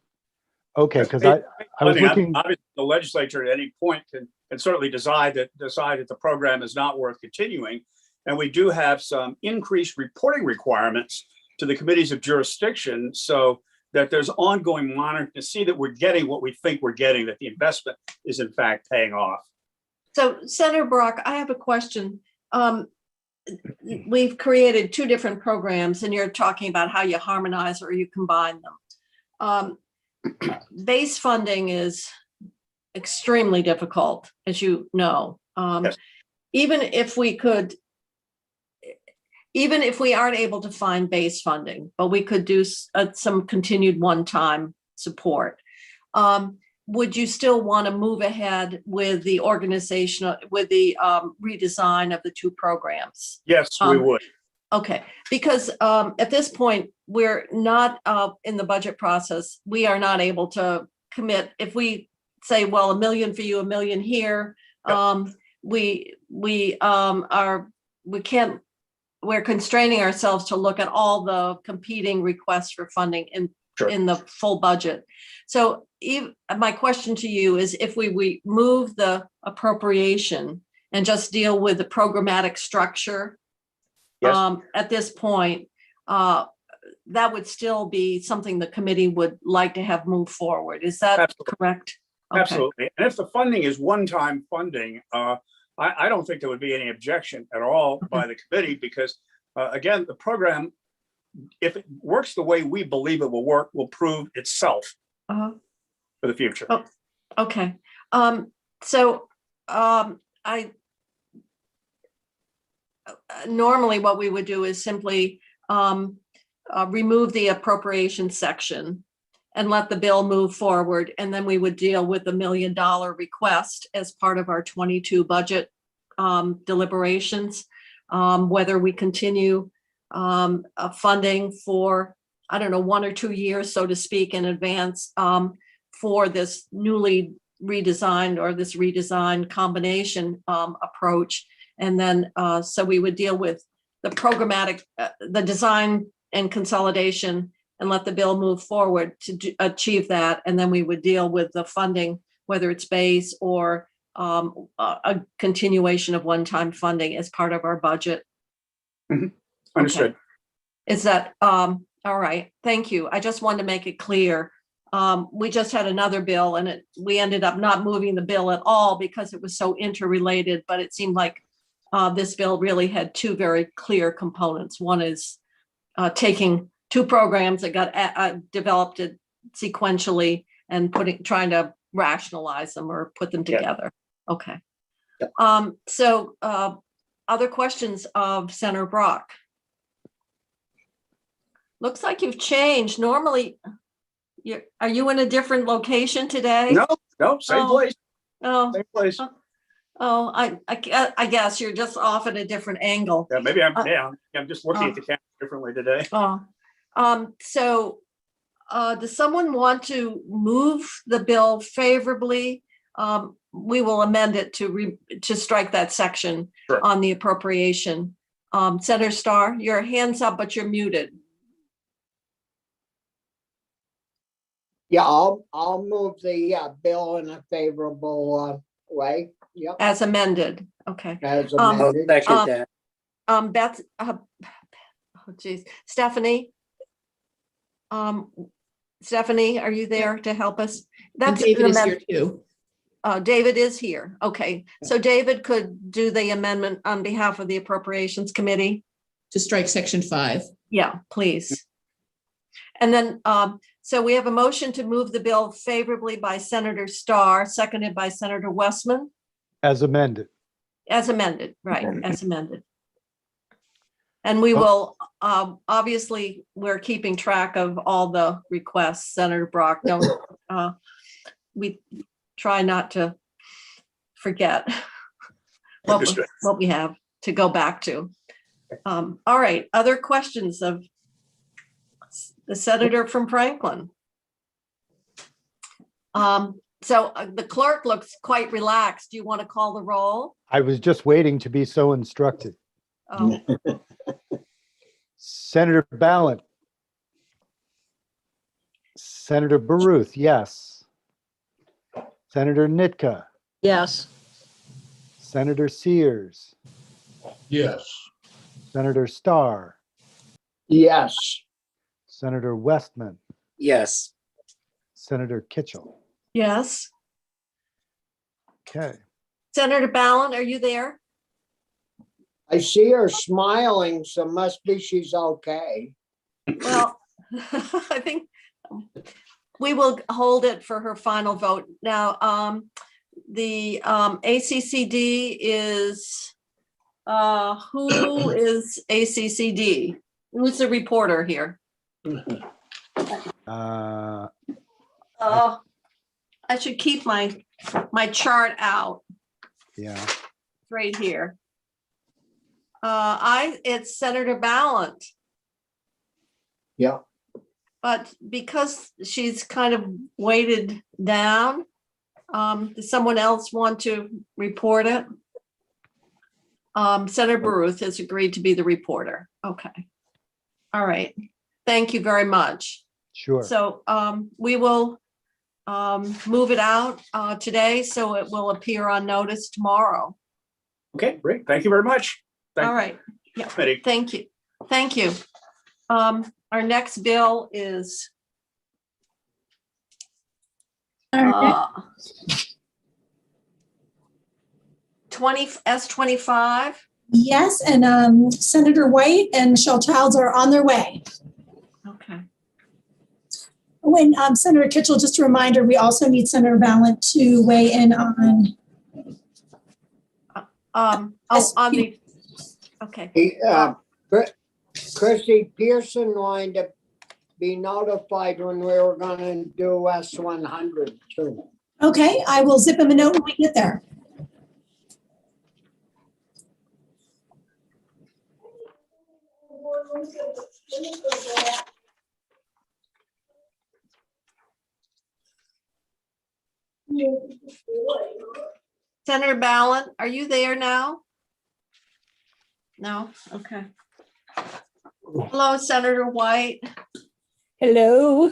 Okay, because I was looking. Obviously, the legislature at any point can certainly decide that the program is not worth continuing. And we do have some increased reporting requirements to the committees of jurisdiction. So that there's ongoing monitoring to see that we're getting what we think we're getting, that the investment is in fact paying off. So Senator Brock, I have a question. We've created two different programs and you're talking about how you harmonize or you combine them. Base funding is extremely difficult, as you know. Yes. Even if we aren't able to find base funding, but we could do some continued one-time support. Would you still want to move ahead with the redesign of the two programs? Yes, we would. Okay, because at this point, we're not in the budget process. We are not able to commit. If we say, well, $1 million for you, $1 million here, we're constraining ourselves to look at all the competing requests for funding in the full budget. So my question to you is, if we move the appropriation and just deal with the programmatic structure, at this point, that would still be something the committee would like to have move forward. Is that Absolutely. correct? Okay. Absolutely. And if the funding is one-time funding, I don't think there would be any objection at all by the committee, because again, the program, if it works the way we believe it will work, will prove itself for the future. Oh, okay. Normally what we would do is simply remove the appropriation section and let the bill move forward. And then we would deal with the $1 million request as part of our 22 budget deliberations, whether we continue funding for, I don't know, 1 or 2 years, so to speak, in advance for this newly redesigned or this redesigned combination approach. And then, so we would deal with the programmatic, the design and consolidation and let the bill move forward to achieve that. And then we would deal with the funding, whether it's base or a continuation of one-time funding as part of our budget. Understood. Okay. Is that, all right, thank you. I just wanted to make it clear. We just had another bill and we ended up not moving the bill at all because it was so interrelated, but it seemed like this bill really had two very clear components. One is taking two programs that got developed sequentially and trying to rationalize them or put them together. Okay. So other questions of Senator Brock? Looks like you've changed. Normally, are you in a different location today? No, same place. Oh, Same place. oh, I guess you're just off at a different angle. Yeah, maybe I'm just looking at the camera differently today. So does someone want to move the bill favorably? We will amend it to strike that section on the appropriation. Senator Starr, your hand's up, but you're muted. Yeah, I'll move the bill in a favorable way. Yep. As amended. Okay. As I'll amended. second that. Beth, Stephanie. Stephanie, are you there to help us? And David is here too. David is here. Okay. So David could do the amendment on behalf of the Appropriations Committee. To strike section 5. Yeah, please. And then, so we have a motion to move the bill favorably by Senator Starr, seconded by Senator Westman. As amended. As amended, right, as amended. And we will, obviously, we're keeping track of all the requests, Senator Brock. Don't, we try not to forget what we have to go back to. All right, other questions of the senator from Franklin? So the clerk looks quite relaxed. Do you want to call the roll? I was just waiting to be so instructed. Oh, Senator Ballant. Senator Baruth, yes. Senator Nitka. Yes. Senator Sears. Yes. Senator Starr. Yes. Senator Westman. Yes. Senator Kitchell. Yes. Okay. Senator Ballin, are you there? I see her smiling, so must be she's okay. Well, I think we will hold it for her final vote. Now, the ACCD is, who is ACCD? Who's the reporter here? Uh, I should keep my chart out yeah. right here. It's Senator Ballin. Yeah. But because she's kind of weighted down, does someone else want to report it? Senator Baruth has agreed to be the reporter. Okay. All right. Thank you very much. Sure. So we will move it out today, so it will appear on notice tomorrow. Okay, great. Thank you very much. All right. Yeah. Committee. Thank you. Thank you. Our next bill is S25. Yes, and Senator White and Michelle Childs are on their way. Okay. When Senator Kitchell, just a reminder, we also need Senator Ballant to weigh in on. On the, okay. Chrissy Pearson wanted to be notified when we were gonna do S100 too. Okay, I will zip him a note when we get there. Senator Ballin, are you there now? No? Okay. Hello, Senator White. Hello.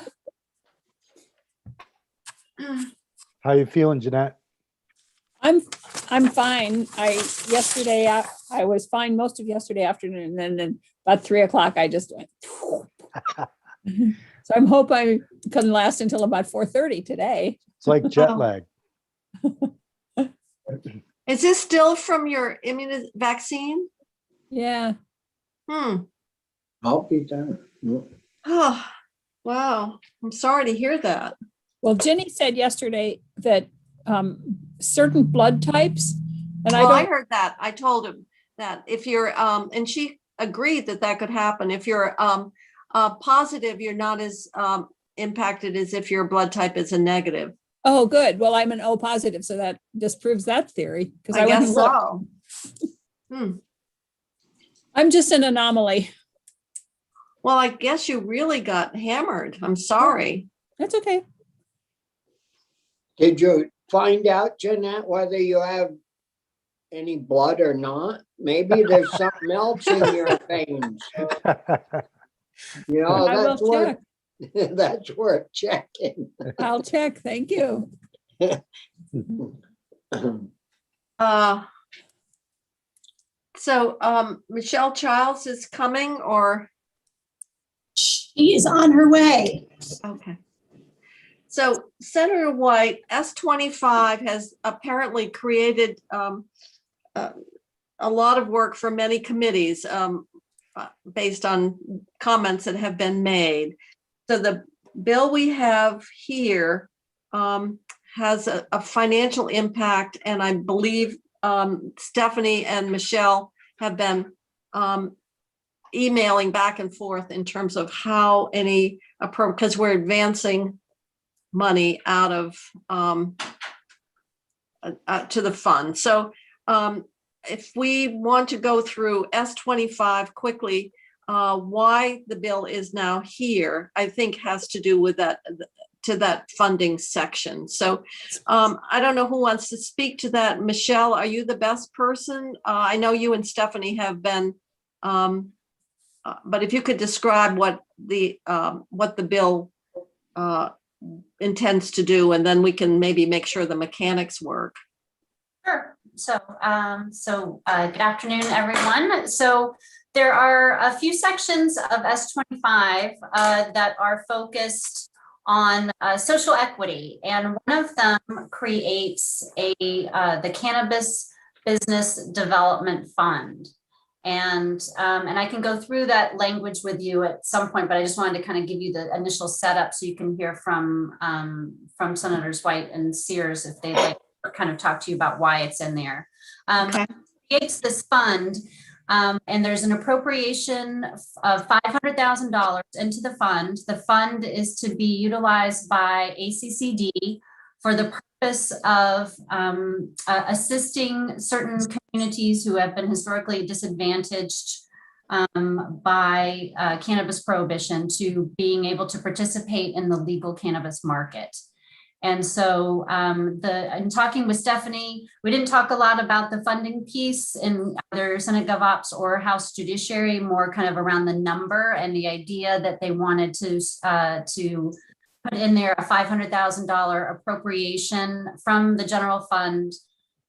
How you feeling, Jeanette? I'm fine. Yesterday I was fine most of yesterday afternoon, and then about 3 o'clock I just went. So I'm hope I can last until about 4:30 today. It's like jet lag. Is this still from your vaccine? Yeah. I'll be done. Oh, wow. I'm sorry to hear that. Well, Jenny said yesterday that certain blood types, and I heard that. I told him that if you're, and she agreed that that could happen. If you're positive, you're not as impacted as if your blood type is a negative. Oh, good. Well, I'm an O positive, so that disproves that theory. Because I guess so. I'm just an anomaly. Well, I guess you really got hammered. I'm sorry. That's okay. Did you find out, Jeanette, whether you have any blood or not? Maybe there's something else in your veins. You know, I will check. That's worth checking. I'll check. Thank you. So Michelle Childs is coming, or? She is on her way. Okay. So Senator White, S25 has apparently created a lot of work for many committees based on comments that have been made. So the bill we have here has a financial impact, and I believe Stephanie and Michelle have been emailing back and forth in terms of how any approach, because we're advancing money out of to the fund. So if we want to go through S25 quickly, why the bill is now here, I think has to do with that, to that funding section. So I don't know who wants to speak to that. Michelle, are you the best person? I know you and Stephanie have been, but if you could describe what the bill intends to do, and then we can maybe make sure the mechanics work. Sure. So, good afternoon, everyone. So there are a few sections of S25 that are focused on social equity, and one of them creates the Cannabis Business Development Fund. And I can go through that language with you at some point, but I just wanted to kind of give you the initial setup so you can hear from Senators White and Sears if they'd like to kind of talk to you about why it's in there. Okay. Creates this fund, and there's an appropriation of $500,000 into the fund. The fund is to be utilized by ACCD for the purpose of assisting certain communities who have been historically disadvantaged by cannabis prohibition to being able to participate in the legal cannabis market. And so in talking with Stephanie, we didn't talk a lot about the funding piece in either Senate GovOps or House Judiciary, more kind of around the number and the idea that they wanted to put in there a $500,000 appropriation from the general fund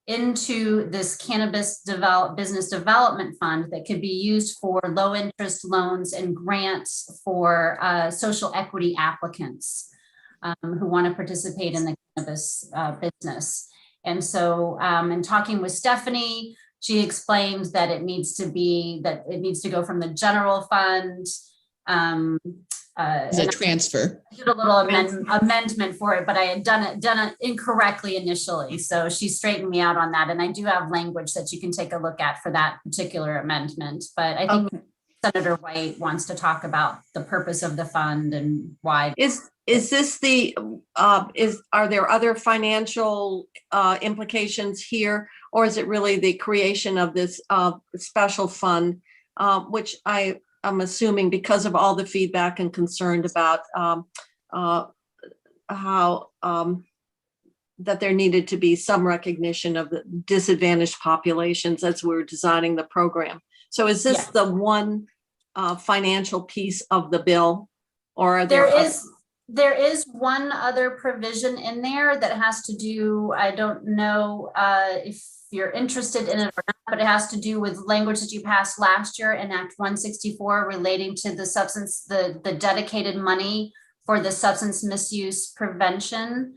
into this Cannabis Business Development Fund that could be used for low interest loans and grants for social equity applicants who want to participate in the cannabis business. And so in talking with Stephanie, she explained that it needs to go from the general fund. It's a transfer. I did a little amendment for it, but I had done it incorrectly initially. So she straightened me out on that. And I do have language that you can take a look at for that particular amendment. But I think Senator White wants to talk about the purpose of the fund and why. Is this are there other financial implications here, or is it really the creation of this special fund, which I'm assuming because of all the feedback and concern about how that there needed to be some recognition of the disadvantaged populations as we're designing the program. So is this the one financial piece of the bill, or are there is one other provision in there that has to do, I don't know if you're interested in it or not, but it has to do with language that you passed last year in Act 164 relating to the dedicated money for the substance misuse prevention.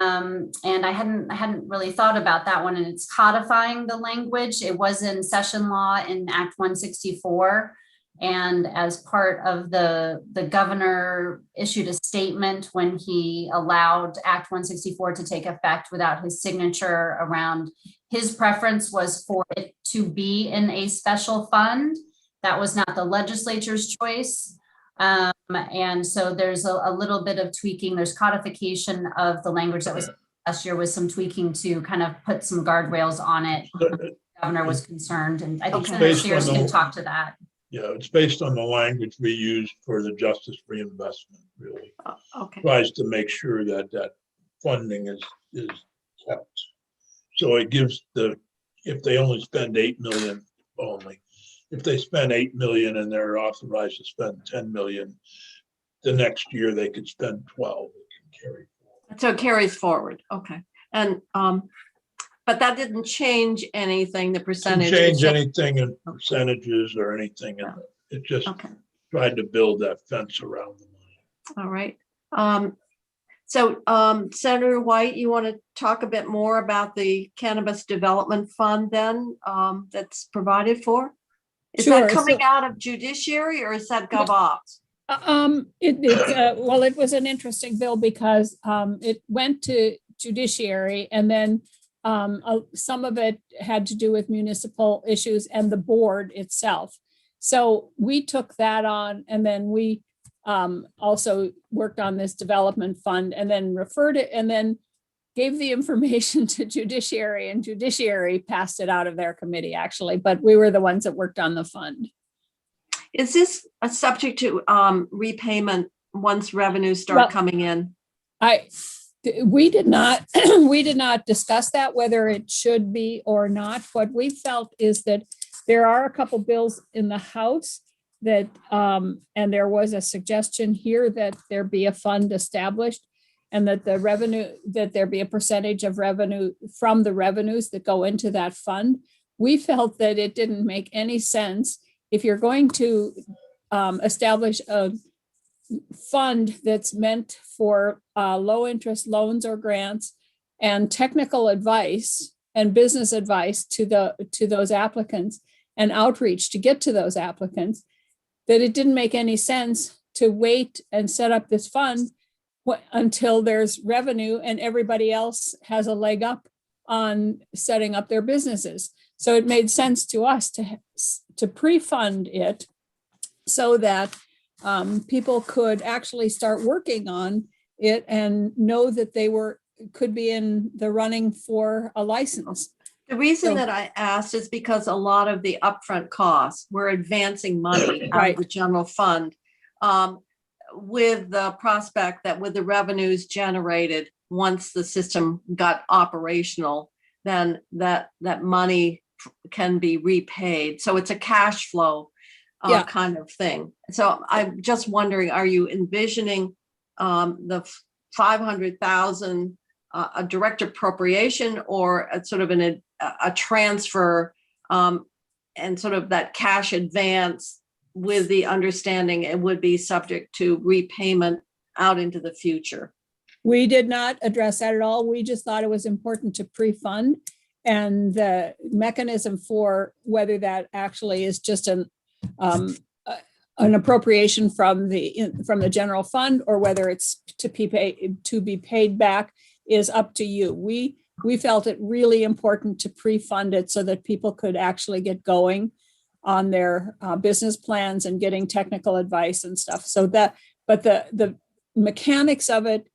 And I hadn't really thought about that one, and it's codifying the language. It was in session law in Act 164. And as part of the governor issued a statement when he allowed Act 164 to take effect without his signature around his preference was for it to be in a special fund. That was not the legislature's choice. And so there's a little bit of tweaking. There's codification of the language that was last year with some tweaking to kind of put some guardrails on it. The governor was concerned, and I think Senator Sears can talk to that. Yeah, it's based on the language we used for the justice reinvestment, really. Okay. Tries to make sure that that funding is kept. So it gives if they only spend 8 million only, if they spend 8 million and they're authorized to spend 10 million, the next year they could spend 12. It can carry forward. So it carries forward. Okay. And but that didn't change anything, the percentage. Didn't change anything in percentages or anything. It just tried to build that fence around the money. All right. So Senator White, you want to talk a bit more about the Cannabis Development Fund then that's provided for? Is that coming out of Judiciary or is that GovOps? It was an interesting bill because it went to Judiciary, and then some of it had to do with municipal issues and the board itself. So we took that on, and then we also worked on this development fund, and then referred it, and then gave the information to Judiciary, and Judiciary passed it out of their committee actually, but we were the ones that worked on the fund. Is this a subject to repayment once revenues start coming in? We did not discuss that, whether it should be or not. What we felt is that there are a couple bills in the House that, and there was a suggestion here that there be a fund established, and that the revenue, that there be a percentage of revenue from the revenues that go into that fund. We felt that it didn't make any sense if you're going to establish fund that's meant for low interest loans or grants and technical advice and business advice to those applicants and outreach to get to those applicants, that it didn't make any sense to wait and set up this fund until there's revenue and everybody else has a leg up on setting up their businesses. So it made sense to us to pre-fund it so that people could actually start working on it and know that they could be in the running for a license. The reason So- that I asked is because a lot of the upfront costs, we're advancing money out Right. of the general fund with the prospect that with the revenues generated, once the system got operational, then that money can be repaid. So it's a cash flow Yeah. kind of thing. So I'm just wondering, are you envisioning the 500,000 a direct appropriation or a sort of a transfer and sort of that cash advance with the understanding it would be subject to repayment out into the future? We did not address that at all. We just thought it was important to pre-fund, and the mechanism for whether that actually is just an appropriation from the general fund or whether it's to be paid back is up to you. We felt it really important to pre-fund it so that people could actually get going on their business plans and getting technical advice and stuff. So that, but the mechanics of it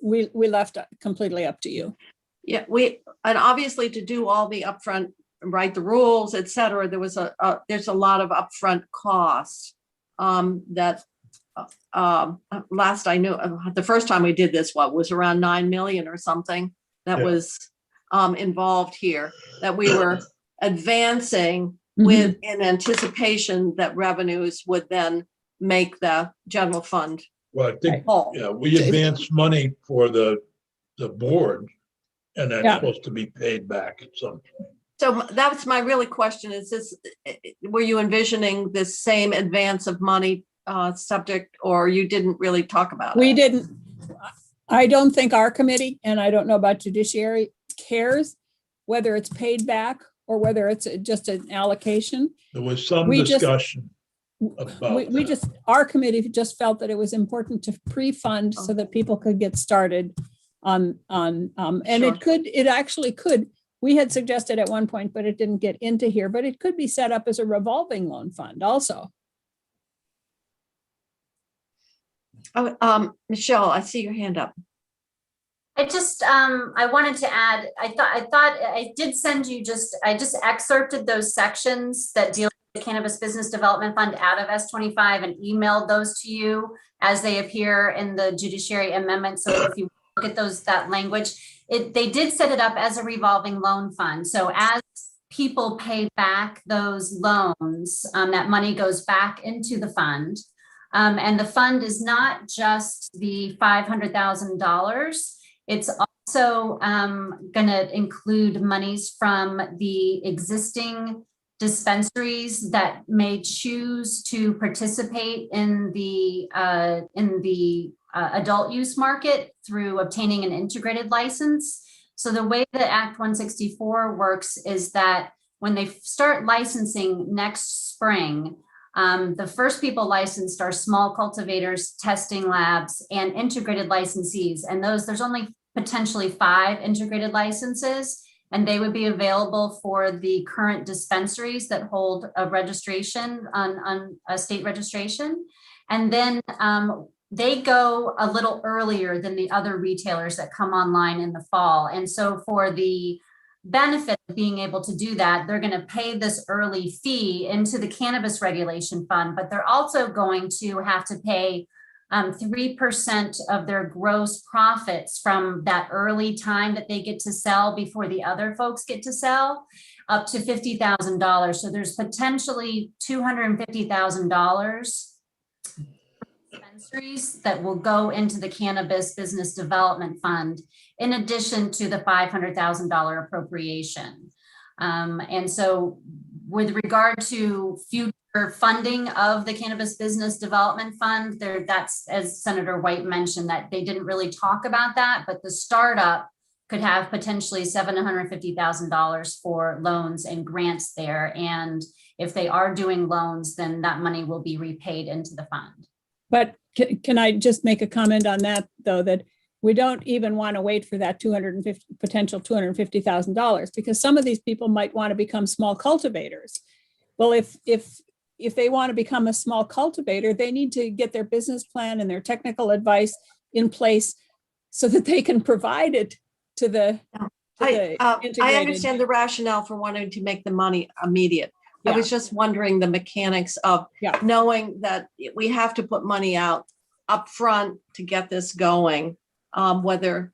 we left completely up to you. Yeah, and obviously to do all the upfront, write the rules, et cetera, there's a lot of upfront costs that last I knew, the first time we did this, was around 9 million or something that Yeah. was involved here, that we were advancing with in anticipation that revenues would then make the general fund Well, I think, whole. yeah, we advanced money for the board, and that's Yeah. supposed to be paid back at some point. So that's my really question is this, were you envisioning this same advance of money subject, or you didn't really talk about We it? didn't, I don't think our committee, and I don't know about judiciary, cares whether it's paid back or whether it's just an allocation. There was some We just- discussion about We that. just, our committee just felt that it was important to pre-fund so that people could get started and Sure. it actually could. We had suggested at one point, but it didn't get into here, but it could be set up as a revolving loan fund also. Oh, Michelle, I see your hand up. I just, I wanted to add, I thought I did send you I just excerpted those sections that deal with the Cannabis Business Development Fund out of S25 and emailed those to you as they appear in the judiciary amendment. So if you look at that language, they did set it up as a revolving loan fund. So as people pay back those loans, that money goes back into the fund. And the fund is not just the $500,000. It's also going to include monies from the existing dispensaries that may choose to participate in the adult use market through obtaining an integrated license. So the way that Act 164 works is that when they start licensing next spring, the first people licensed are small cultivators, testing labs, and integrated licensees. And there's only potentially 5 integrated licenses, and they would be available for the current dispensaries that hold a registration on a state registration. And then they go a little earlier than the other retailers that come online in the fall. And so for the benefit of being able to do that, they're going to pay this early fee into the Cannabis Regulation Fund, but they're also going to have to pay 3% of their gross profits from that early time that they get to sell before the other folks get to sell, up to $50,000. So there's potentially $250,000 dispensaries that will go into the Cannabis Business Development Fund, in addition to the $500,000 appropriation. And so with regard to future funding of the Cannabis Business Development Fund, that's, as Senator White mentioned, that they didn't really talk about that, but the startup could have potentially $750,000 for loans and grants there. And if they are doing loans, then that money will be repaid into the fund. But can I just make a comment on that, though, that we don't even want to wait for that potential $250,000, because some of these people might want to become small cultivators. Well, if they want to become a small cultivator, they need to get their business plan and their technical advice in place so that they can provide it to the I integrated. understand the rationale for wanting to make the money immediate. I Yeah. was just wondering the mechanics of Yeah. knowing that we have to put money out up front to get this going. Whether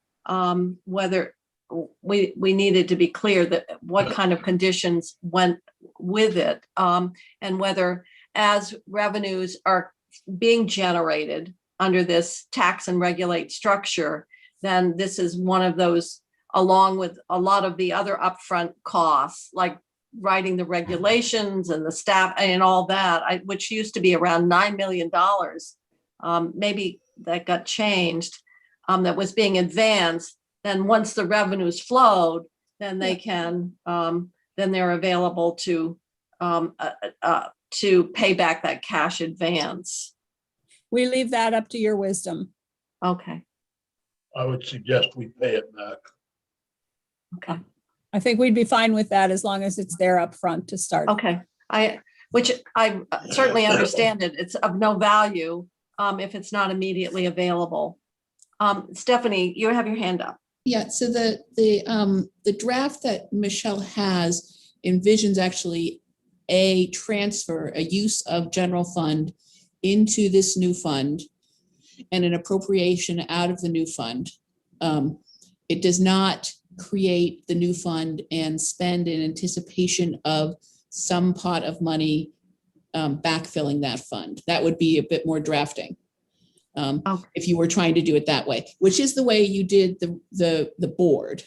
we needed to be clear that what kind of conditions went with it, and whether as revenues are being generated under this tax and regulate structure, then this is one of those, along with a lot of the other upfront costs, like writing the regulations and the staff and all that, which used to be around $9 million. Maybe that got changed, that was being advanced. Then once the revenues flowed, then they can, then they're available to pay back that cash advance. We leave that up to your wisdom. Okay. I would suggest we pay it back. Okay. I think we'd be fine with that as long as it's there up front to start. Okay. Which I certainly understand it. It's of no value if it's not immediately available. Stephanie, you have your hand up. Yeah, so the draft that Michelle has envisions actually a transfer, a use of general fund into this new fund and an appropriation out of the new fund. It does not create the new fund and spend in anticipation of some pot of money backfilling that fund. That would be a bit more drafting. If you were trying to do it that way, which is the way you did the board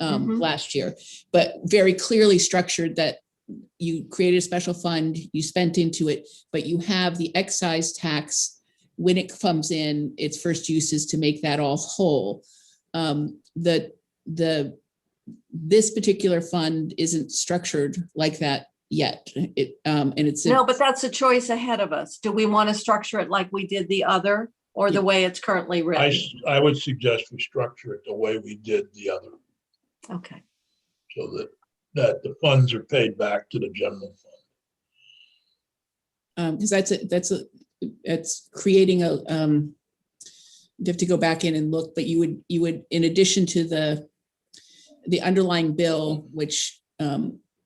last year, but very clearly structured that you created a special fund, you spent into it, but you have the excise tax when it comes in, its first use is to make that all whole. This particular fund isn't structured like that yet. And it's No, but that's a choice ahead of us. Do we want to structure it like we did the other, or the way it's currently written? I would suggest we structure it the way we did the other, Okay. so that the funds are paid back to the general fund. Because it's creating a, you have to go back in and look, but you would, in addition to the underlying bill, which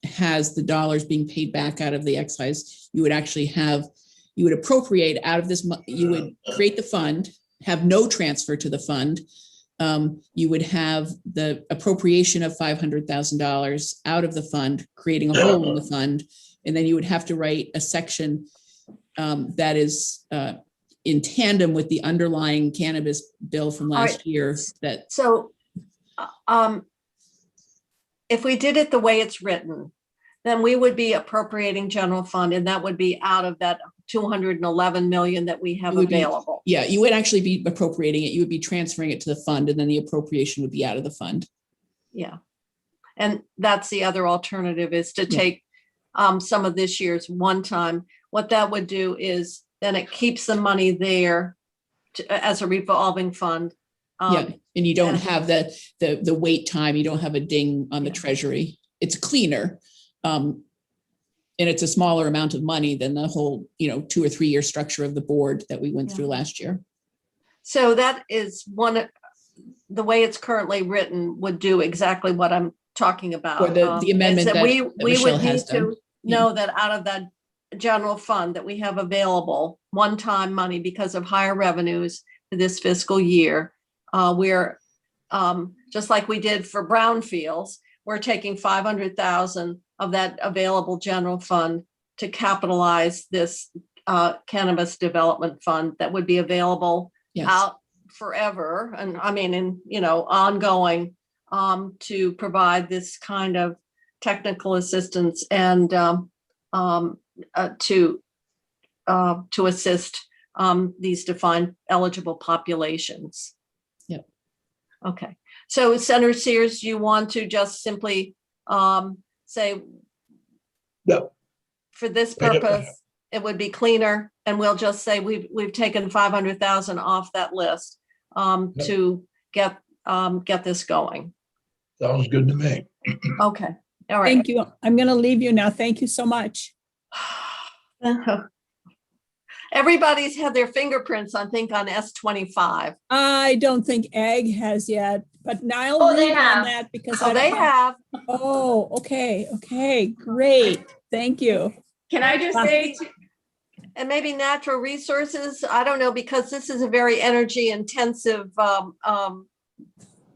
has the dollars being paid back out of the excise, you would appropriate out of this, you would create the fund, have no transfer to the fund. You would have the appropriation of $500,000 out of the fund, creating a hole in the fund. And then you would have to write a section that is in tandem with the underlying cannabis bill from last year. So if we did it the way it's written, then we would be appropriating general fund, and that would be out of that 211 million that we have available. You would actually be appropriating it. You would be transferring it to the fund, and then the appropriation would be out of the fund. Yeah. And that's the other alternative, is to take some of this year's one time. What that would do is then it keeps the money there as a revolving fund. And you don't have the wait time. You don't have a ding on the treasury. It's cleaner. And it's a smaller amount of money than the whole, 2 or 3 year structure of the board that we went through last year. So that is the way it's currently written would do exactly what I'm talking about. Or the amendment that we Michelle would need has done. to know that out of that general fund that we have available, one-time money because of higher revenues for this fiscal year, we're just like we did for brownfields, we're taking 500,000 of that available general fund to capitalize this cannabis development fund that would be available out forever. And I mean, ongoing to provide this kind of technical assistance and to assist these defined eligible populations. Yep. Okay, so Senator Sears, you want to just simply say, No. for this I don't- purpose, it would be cleaner, and we'll just say we've taken 500,000 off that list to get this going. Sounds good to me. Okay, all right. Thank you. I'm going to leave you now. Thank you so much. Everybody's had their fingerprints, I think, on S25. I don't think Ag has yet, but I'll Oh, they leave on have. that because Oh, I they don't have. Oh, okay, great. Thank you. Can I just say, And maybe natural resources, I don't know, because this is a very energy intensive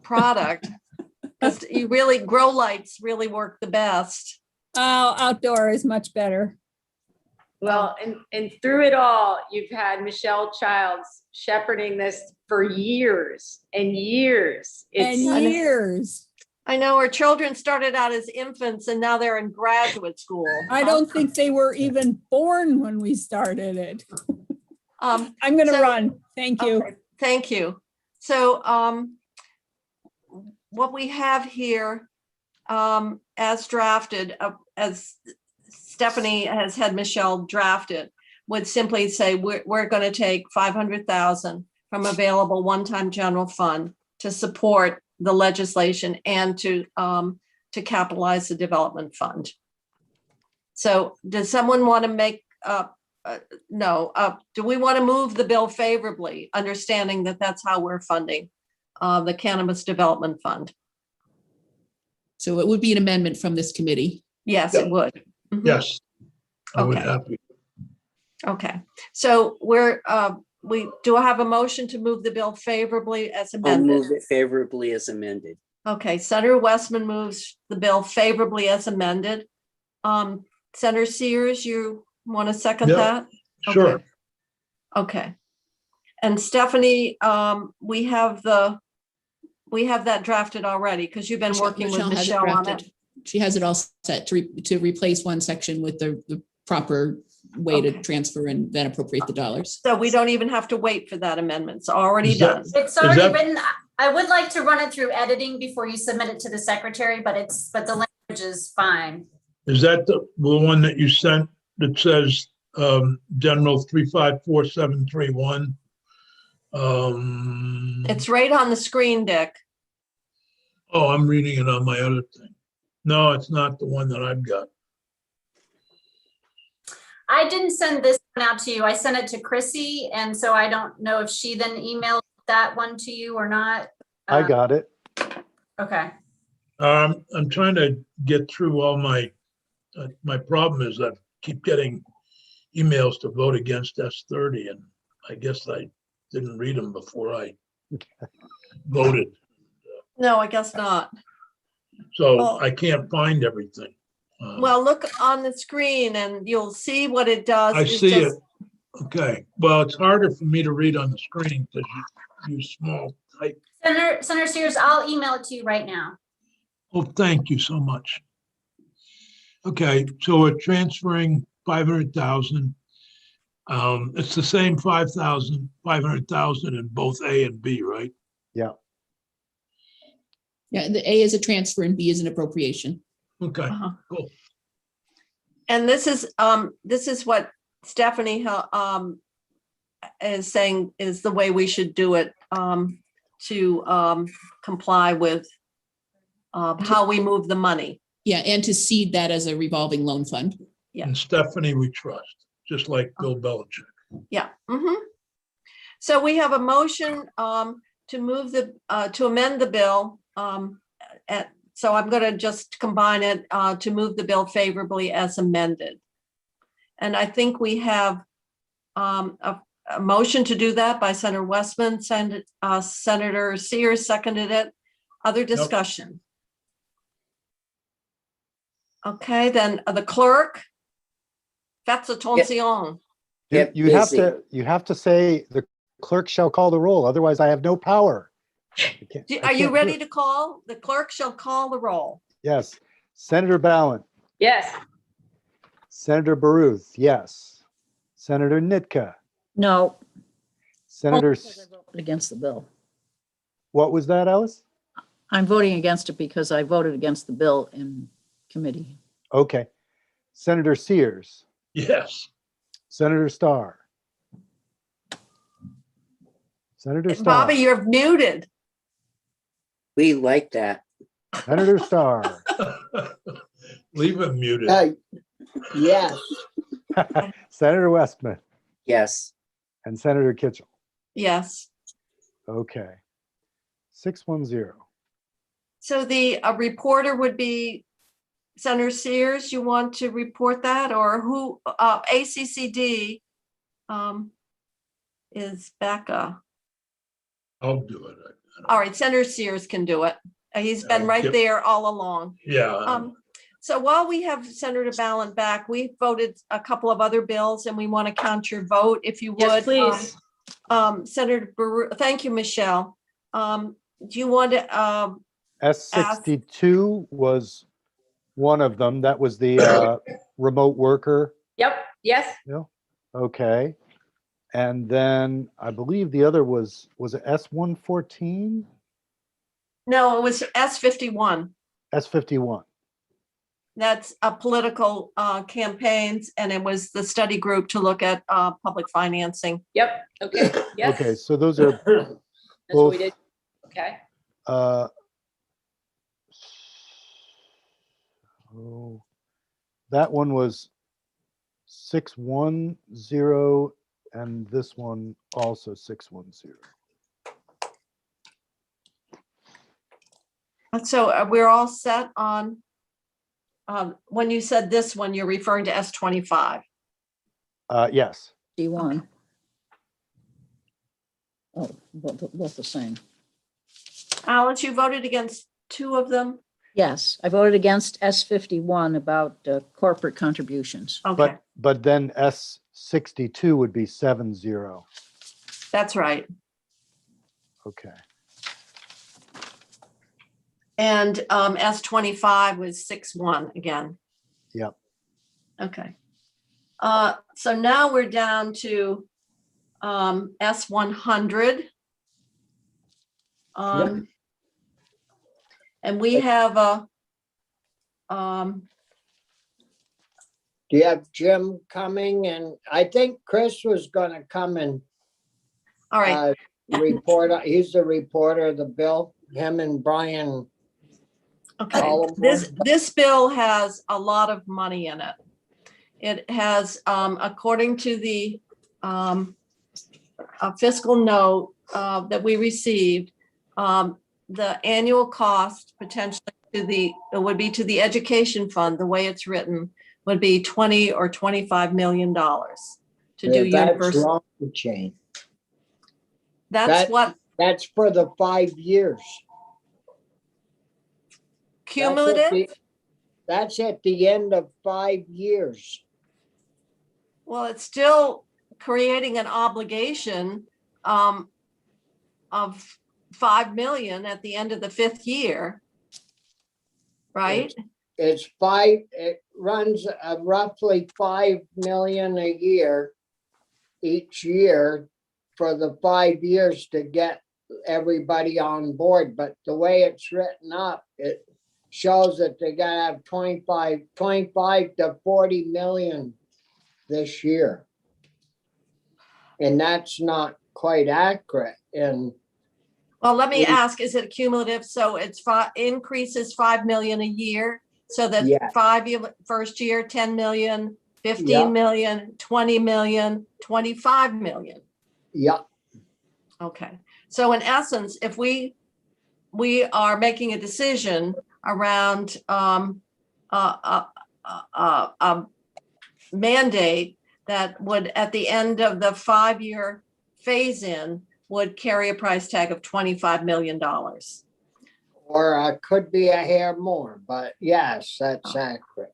product. Because you really, grow lights really work the best. Oh, outdoor is much better. well, and through it all, you've had Michelle Childs shepherding this for years and years. And years. I know our children started out as infants and now they're in graduate school. I don't think they were even born when we started it. Um, I'm going to So- run. Thank you. Okay, thank you. So what we have here as drafted, as Stephanie has had Michelle drafted, would simply say we're going to take 500,000 from available one-time general fund to support the legislation and to capitalize the development fund. So does someone want to make do we want to move the bill favorably, understanding that that's how we're funding the Cannabis Development Fund? So it would be an amendment from this committee. Yes, it would. Mhm. Yes. I would Okay. have to. Okay, so do I have a motion to move the bill favorably as I'll amended? move it favorably as amended. Okay, Senator Westman moves the bill favorably as amended. Senator Sears, you want to second Yep. that? Sure. Okay. Okay. And Stephanie, we have that drafted already because you've been working with has it Michelle on it. drafted. She has it all set to replace one section with the proper way to Okay. transfer and then appropriate the dollars. So we don't even have to wait for that amendment. It's already Is that- done. It's already that- been, I would like to run it through editing before you submit it to the secretary, but the language is fine. Is that the one that you sent that says General 354731? It's right on the screen, Dick. Oh, I'm reading it on my other thing. No, it's not the one that I've got. I didn't send this one out to you. I sent it to Chrissy, and so I don't know if she then emailed that one to you or not. I got it. Okay. I'm trying to get through all my problem is I keep getting emails to vote against S30, and I guess I didn't read them before I voted. No, I guess not. So Oh. I can't find everything. Well, look on the screen and you'll see what it does. I It's see it. just- Okay, well, it's harder for me to read on the screen because you use small type. Senator Sears, I'll email it to you right now. Oh, thank you so much. Okay, so we're transferring 500,000. It's the same 500,000 in both A and B, right? Yeah, the A is a transfer and B is an appropriation. Okay, Uh-huh. cool. And this is what Stephanie is saying is the way we should do it to comply with how we move the money. Yeah, and to seed that as a revolving loan fund. Yeah. And Stephanie, we trust, just like Bill Belichick. Yeah. So we have a motion to move to amend the bill. So I'm going to just combine it to move the bill favorably as amended. And I think we have a motion to do that by Senator Westman. Senator Sears seconded it. Other discussion? Okay, then the clerk. Faites attention. Get You have busy. you have to say the clerk shall call the roll, otherwise I have no power. Are you ready to call? The clerk shall call the roll. Yes. Senator Bowen, yes, Senator Baruth, yes. Senator Nitka, No. Senator, Because I voted against the bill. what was that, Alice? I'm voting against it because I voted against the bill in committee. Okay. Senator Sears, Yes. Senator Starr. Senator Starr. Bobby, you're muted. We like that. Senator Starr. Leave him muted. Yes, Senator Westman Yes. and Senator Kitchell. Yes. Okay. 610. So the reporter would be Senator Sears. You want to report that, or who? ACCD is Becca. I'll do it. All right, Senator Sears can do it. He's been right Yep. there all along. Yeah. So while we have Senator Ballin back, we voted a couple of other bills, and we want to count your vote if you would. Yes, please. Senator Baru, thank you, Michelle. Do you want to? S62 was one of them. That was the remote worker. Yep, yes. Okay. And then I believe the other was it S114? No, it was S51. S51. That's a political campaigns, and it was the study group to look at public financing. Yep, okay, yes. Okay, so those are That's what both, we did. Okay. so that one was 610 and this one also 610. So we're all set on, when you said this one, you're referring to S25. Yes. D1. Oh, both the same. Alice, you voted against two of them? Yes, I voted against S51 about corporate contributions. Okay, But then S62 would be 70. that's right. Okay. And S25 was 6-1 again. Yep. Okay. So now we're down to S100. And we have a do you have Jim coming? And I think Chris was gonna come and all right. report. He's the reporter of the bill, him and Brian. Okay, all of this bill has a lot of money in it. It has, according to the fiscal note that we received, the annual cost potentially it would be to the education fund, the way it's written, would be $20 or $25 million to do That's university. wrong, Jane. That's what That's for the 5 years. cumulative. That's at the end of 5 years. Well, it's still creating an obligation of $5 million at the end of the 5th year, right? It runs roughly 5 million a year each year for the 5 years to get everybody on board. But the way it's written up, it shows that they gotta have 25 to 40 million this year. And that's not quite accurate. And Well, let me ask, is it cumulative? So it's increases 5 million a year. So that Yeah. 5 year, first year, 10 million, 15 Yeah. million, 20 million, 25 million. yeah, Okay. So in essence, if we are making a decision around a mandate that would, at the end of the 5-year phase in, would carry a price tag of $25 million. or could be a hair more, but yes, that's accurate.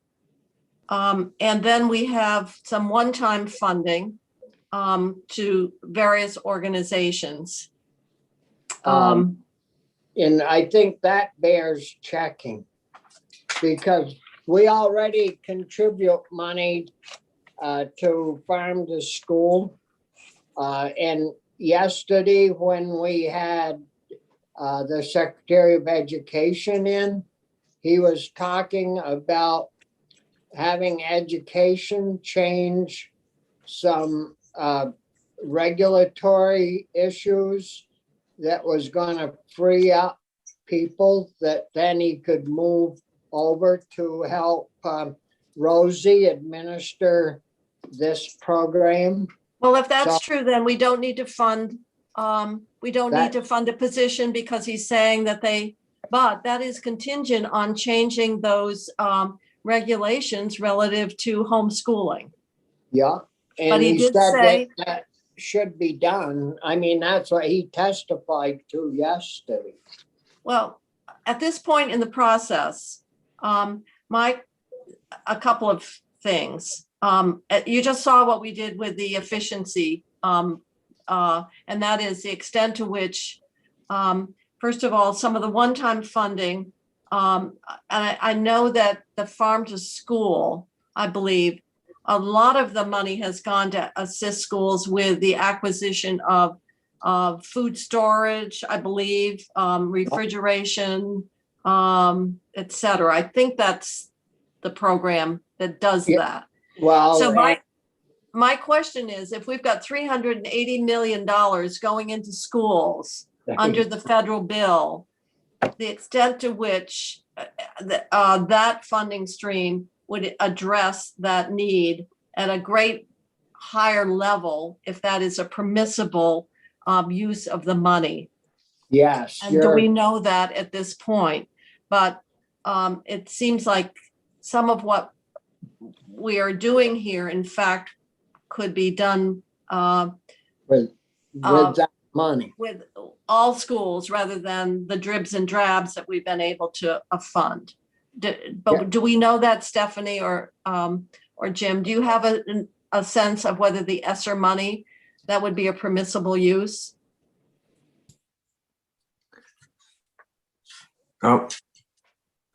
And then we have some one-time funding to various organizations. And I think that bears checking because we already contribute money to farm to school. And yesterday, when we had the Secretary of Education in, he was talking about having education change some regulatory issues that was going to free up people that then he could move over to help Rosie administer this program. Well, if that's So- true, then we don't need to fund, we don't need to fund a position because he's saying that but that is contingent on changing those regulations relative to homeschooling. Yeah. But And he he did said say- that should be done. I mean, that's what he testified to yesterday. Well, at this point in the process, a couple of things. You just saw what we did with the efficiency, and that is the extent to which, first of all, some of the one-time funding, and I know that the farm to school, I believe, a lot of the money has gone to assist schools with the acquisition of food storage, I believe, refrigeration, et cetera. I think that's the program that does Yeah. that. Well, So my question is, if we've got $380 million going into schools under the federal bill, the extent to which that funding stream would address that need at a great higher level, if that is a permissible use of the money. yes, And do we know that at this point? But it seems like some of what we are doing here, in fact, could be done with that money. with all schools rather than the dribs and drabs that we've been able to fund. Do we know that, Stephanie or Jim? Do you have a sense of whether the ESSER money, that would be a permissible use? Oh,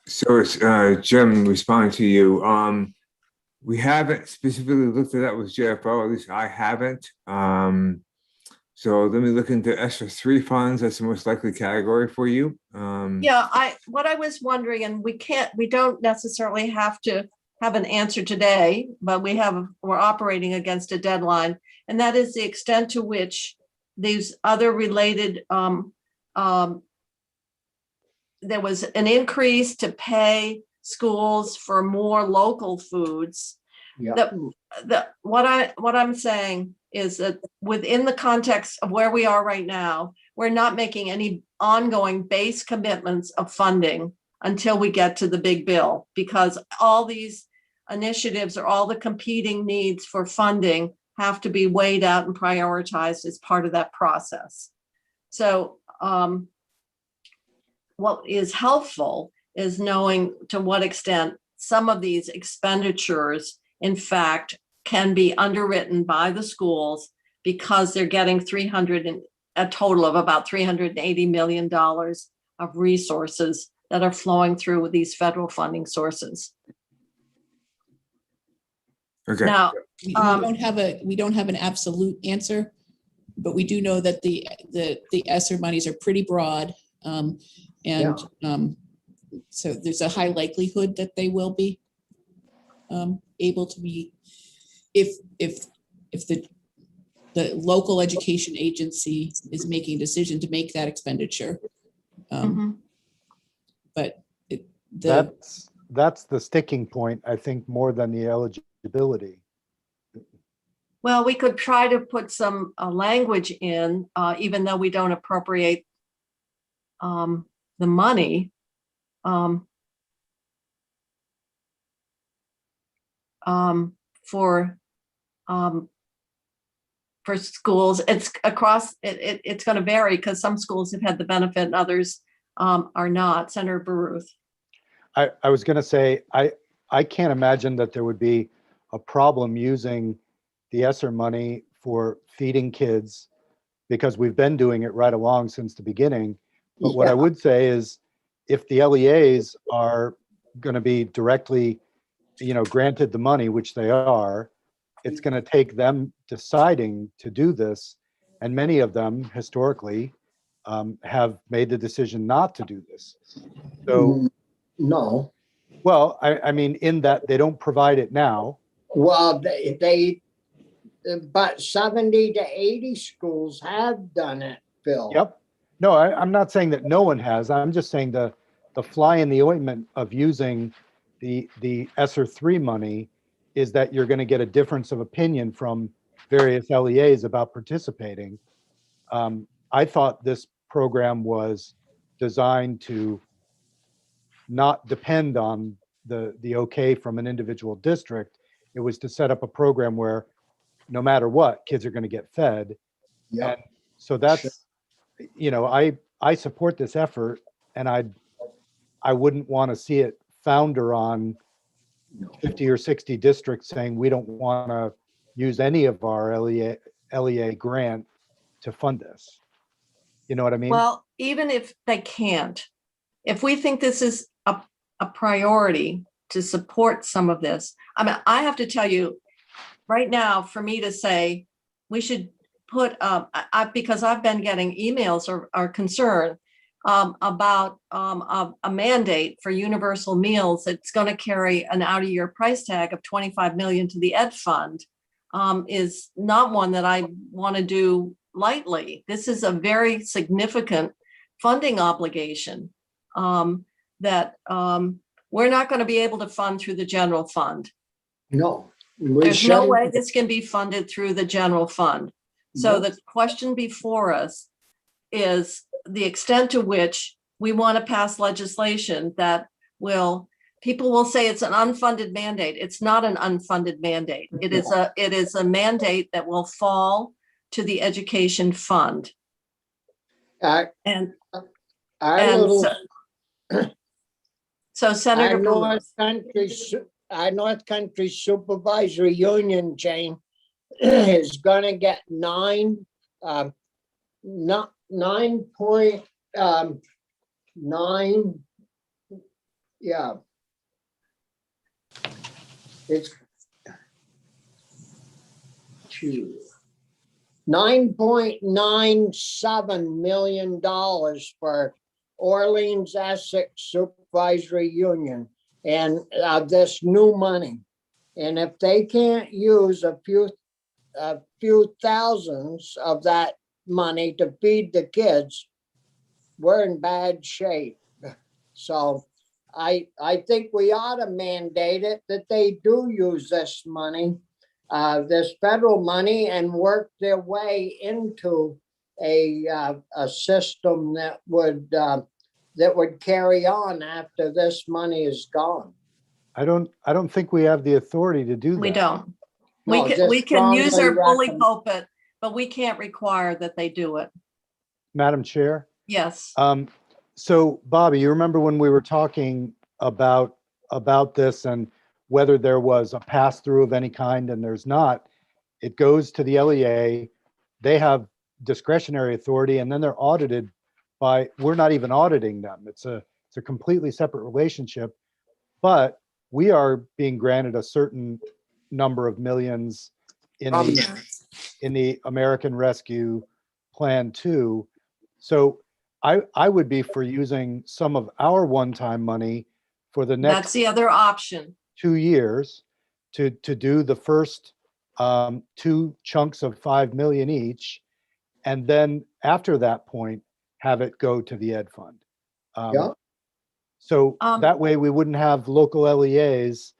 so it's Jim responding to you. We haven't specifically looked at that with JFO, at least I haven't. So let me look into ESSER 3 funds. That's the most likely category for you. Yeah, what I was wondering, and we don't necessarily have to have an answer today, but we're operating against a deadline, and that is the extent to which these other related, there was an increase to pay schools for more local foods. Yeah. What I'm saying is that within the context of where we are right now, we're not making any ongoing base commitments of funding until we get to the big bill, because all these initiatives or all the competing needs for funding have to be weighed out and prioritized as part of that process. So what is helpful is knowing to what extent some of these expenditures, in fact, can be underwritten by the schools because they're getting a total of about $380 million of resources that are flowing through with these federal funding sources. Okay. Now, We don't have an absolute answer, but we do know that the ESSER monies are pretty broad. So there's a high likelihood that they will be able to be, if the local education agency is making a decision to make that expenditure. But That's the sticking point, I think, more than the eligibility. well, we could try to put some language in, even though we don't appropriate the money. For schools, it's across. It's going to vary because some schools have had the benefit and others are not. Senator Baruth. I was going to say, I can't imagine that there would be a problem using the ESSER money for feeding kids, because we've been doing it right along since the beginning. But what I would say is, if the LEAs are going to be directly, granted the money, which they are. It's going to take them deciding to do this. And many of them historically have made the decision not to do this. So, No, well, I mean, in that they don't provide it now. well, but 70 to 80 schools have done it, Phil. Yep. No, I'm not saying that no one has. I'm just saying the fly in the ointment of using the ESSER 3 money is that you're going to get a difference of opinion from various LEAs about participating. I thought this program was designed to not depend on the okay from an individual district. It was to set up a program where no matter what, kids are going to get fed. Yep. And so that's, I support this effort, and I wouldn't want to see it founder on 50 or 60 districts saying we don't want to use any of our LEA grant to fund this. You know what I mean? Well, even if they can't, if we think this is a priority to support some of this, I mean, I have to tell you right now, for me to say we should put, because I've been getting emails or concern about a mandate for universal meals that's going to carry an out-of-year price tag of 25 million to the ed fund, is not one that I want to do lightly. This is a very significant funding obligation that we're not going to be able to fund through the general fund. No. There's no way this can be funded through the general fund. So the question before us is the extent to which we want to pass legislation that people will say it's an unfunded mandate. It's not an unfunded mandate. It is a mandate that will fall to the education fund. Our Senator North Country Supervisory Union, Jane, is going to get 9.9, yeah. It's $9.97 million for Orleans Essex Supervisory Union and this new money. And if they can't use a few thousands of that money to feed the kids, we're in bad shape. So I think we ought to mandate it that they do use this money, this federal money, and work their way into a system that would carry on after this money is gone. I don't think we have the authority to do that. We don't. No, We can use our bully recommend- pulpit, but we can't require that they do it. Madam Chair. Yes. So Bobby, you remember when we were talking about this and whether there was a pass through of any kind, and there's not. It goes to the LEA. They have discretionary authority, and then they're audited by, we're not even auditing them. It's a completely separate relationship, but we are being granted a certain number of millions in the American Rescue Plan 2. So I would be for using some of our one-time money for the next That's the other option. 2 years to do the first 2 chunks of 5 million each, and then after that point have it go to the ed fund. So that way we wouldn't have local LEAs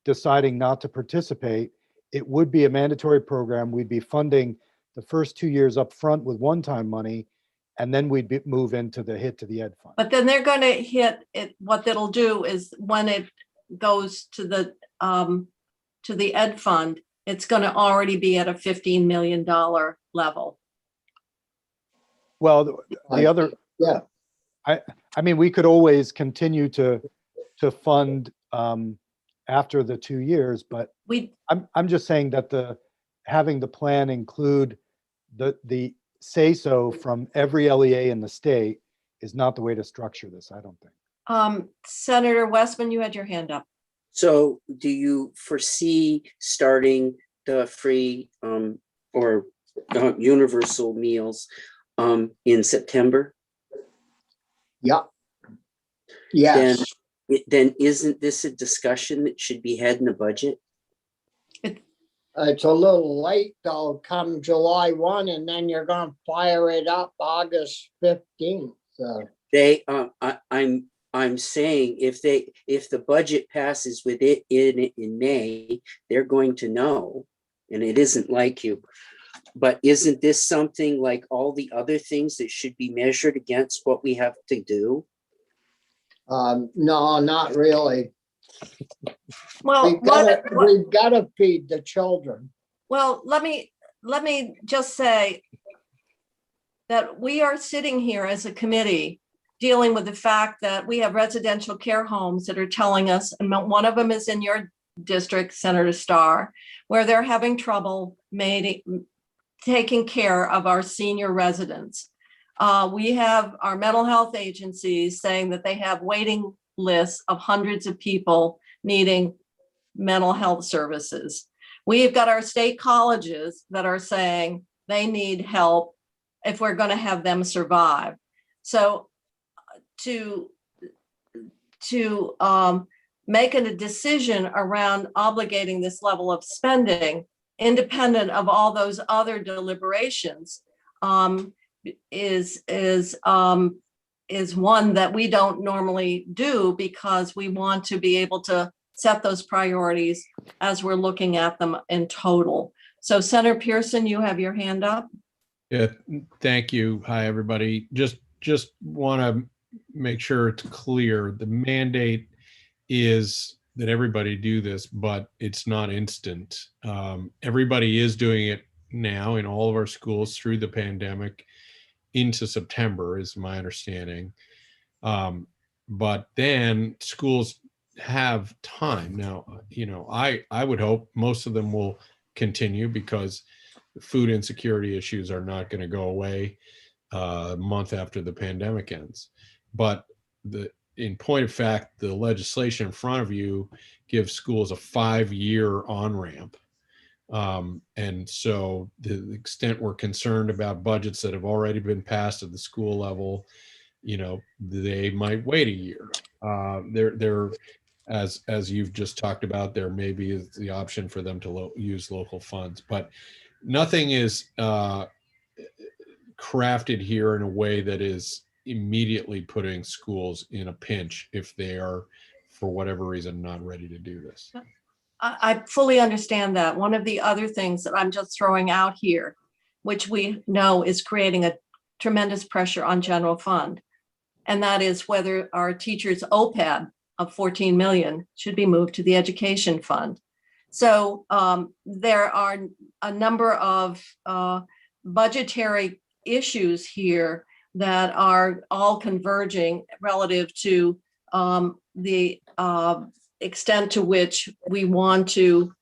deciding not to participate. It would be a mandatory program. We'd be funding the first 2 years up front with one-time money, and then we'd move into the hit to the ed fund. But then they're going to hit it. What that'll do is when it goes to the ed fund, it's going to already be at a $15 million level. Well, the other, yeah. I mean, we could always continue to fund after the 2 years, but I'm just saying that having the plan include the say so from every LEA in the state is not the way to structure this, I don't think. Senator Westman, you had your hand up. So do you foresee starting the free or universal meals in September? Yep. Yes. Then isn't this a discussion that should be had in the budget? It's a little late though, come July 1, and then you're gonna fire it up August 15th. So They, I'm saying if the budget passes with it in May, they're going to know, and it isn't like you. But isn't this something like all the other things that should be measured against what we have to do? no, not really. Well, We've gotta feed the children. well, let me just say that we are sitting here as a committee dealing with the fact that we have residential care homes that are telling us, and one of them is in your district, Senator Starr, where they're having trouble taking care of our senior residents. We have our mental health agencies saying that they have waiting lists of hundreds of people needing mental health services. We've got our state colleges that are saying they need help if we're going to have them survive. So to make a decision around obligating this level of spending, independent of all those other deliberations, is one that we don't normally do, because we want to be able to set those priorities as we're looking at them in total. So Senator Pearson, you have your hand up. Yeah, thank you. Hi, everybody. Just want to make sure it's clear. The mandate is that everybody do this, but it's not instant. Everybody is doing it now in all of our schools through the pandemic into September, is my understanding. But then schools have time. Now, I would hope most of them will continue, because food insecurity issues are not going to go away a month after the pandemic ends. But in point of fact, the legislation in front of you gives schools a 5-year on-ramp. And so to the extent we're concerned about budgets that have already been passed at the school level, they might wait a year. There, as you've just talked about, there maybe is the option for them to use local funds, but nothing is crafted here in a way that is immediately putting schools in a pinch if they are, for whatever reason, not ready to do this. I fully understand that. One of the other things that I'm just throwing out here, which we know is creating a tremendous pressure on general fund, and that is whether our teachers' OPEB of 14 million should be moved to the education fund. So there are a number of budgetary issues here that are all converging relative to the extent to which we want to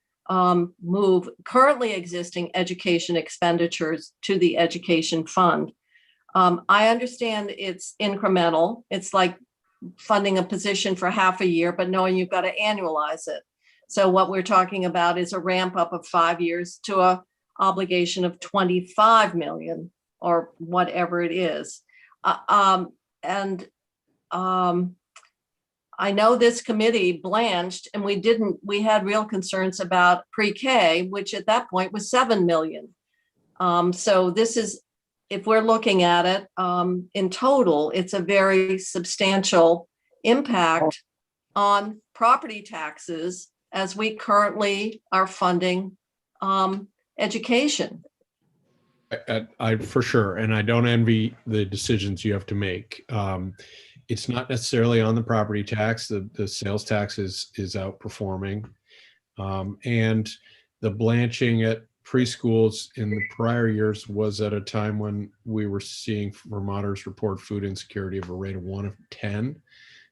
move currently existing education expenditures to the education fund. I understand it's incremental. It's like funding a position for half a year, but knowing you've got to annualize it. So what we're talking about is a ramp up of 5 years to a obligation of 25 million or whatever it is. I know this committee blanched, and we had real concerns about pre-K, which at that point was 7 million. So this is, if we're looking at it in total, it's a very substantial impact on property taxes as we currently are funding education. I for sure, and I don't envy the decisions you have to make. It's not necessarily on the property tax. The sales tax is outperforming, and the blanching at preschools in the prior years was at a time when we were seeing Vermonters report food insecurity of a rate of 1 in 10.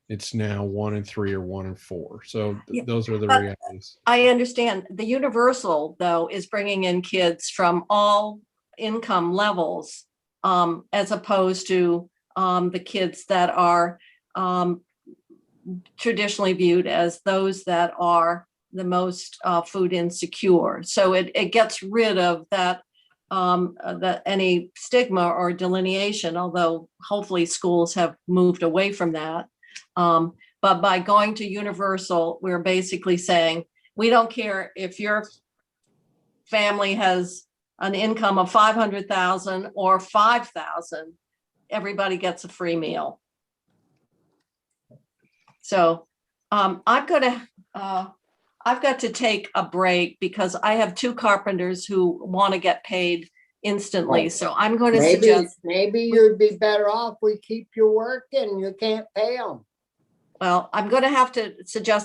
It's now 1 in 3 or 1 in 4. So those are the realities. I understand. The universal, though, is bringing in kids from all income levels, as opposed to the kids that are traditionally viewed as those that are the most food insecure. So it gets rid of that any stigma or delineation, although hopefully schools have moved away from that. But by going to universal, we're basically saying, we don't care if your family has an income of 500,000 or 5,000, everybody gets a free meal. So I've got to take a break because I have two carpenters who want to get paid instantly. So I'm going to suggest. Maybe you'd be better off we keep you working. You can't pay them. Well, I'm going to have to suggest that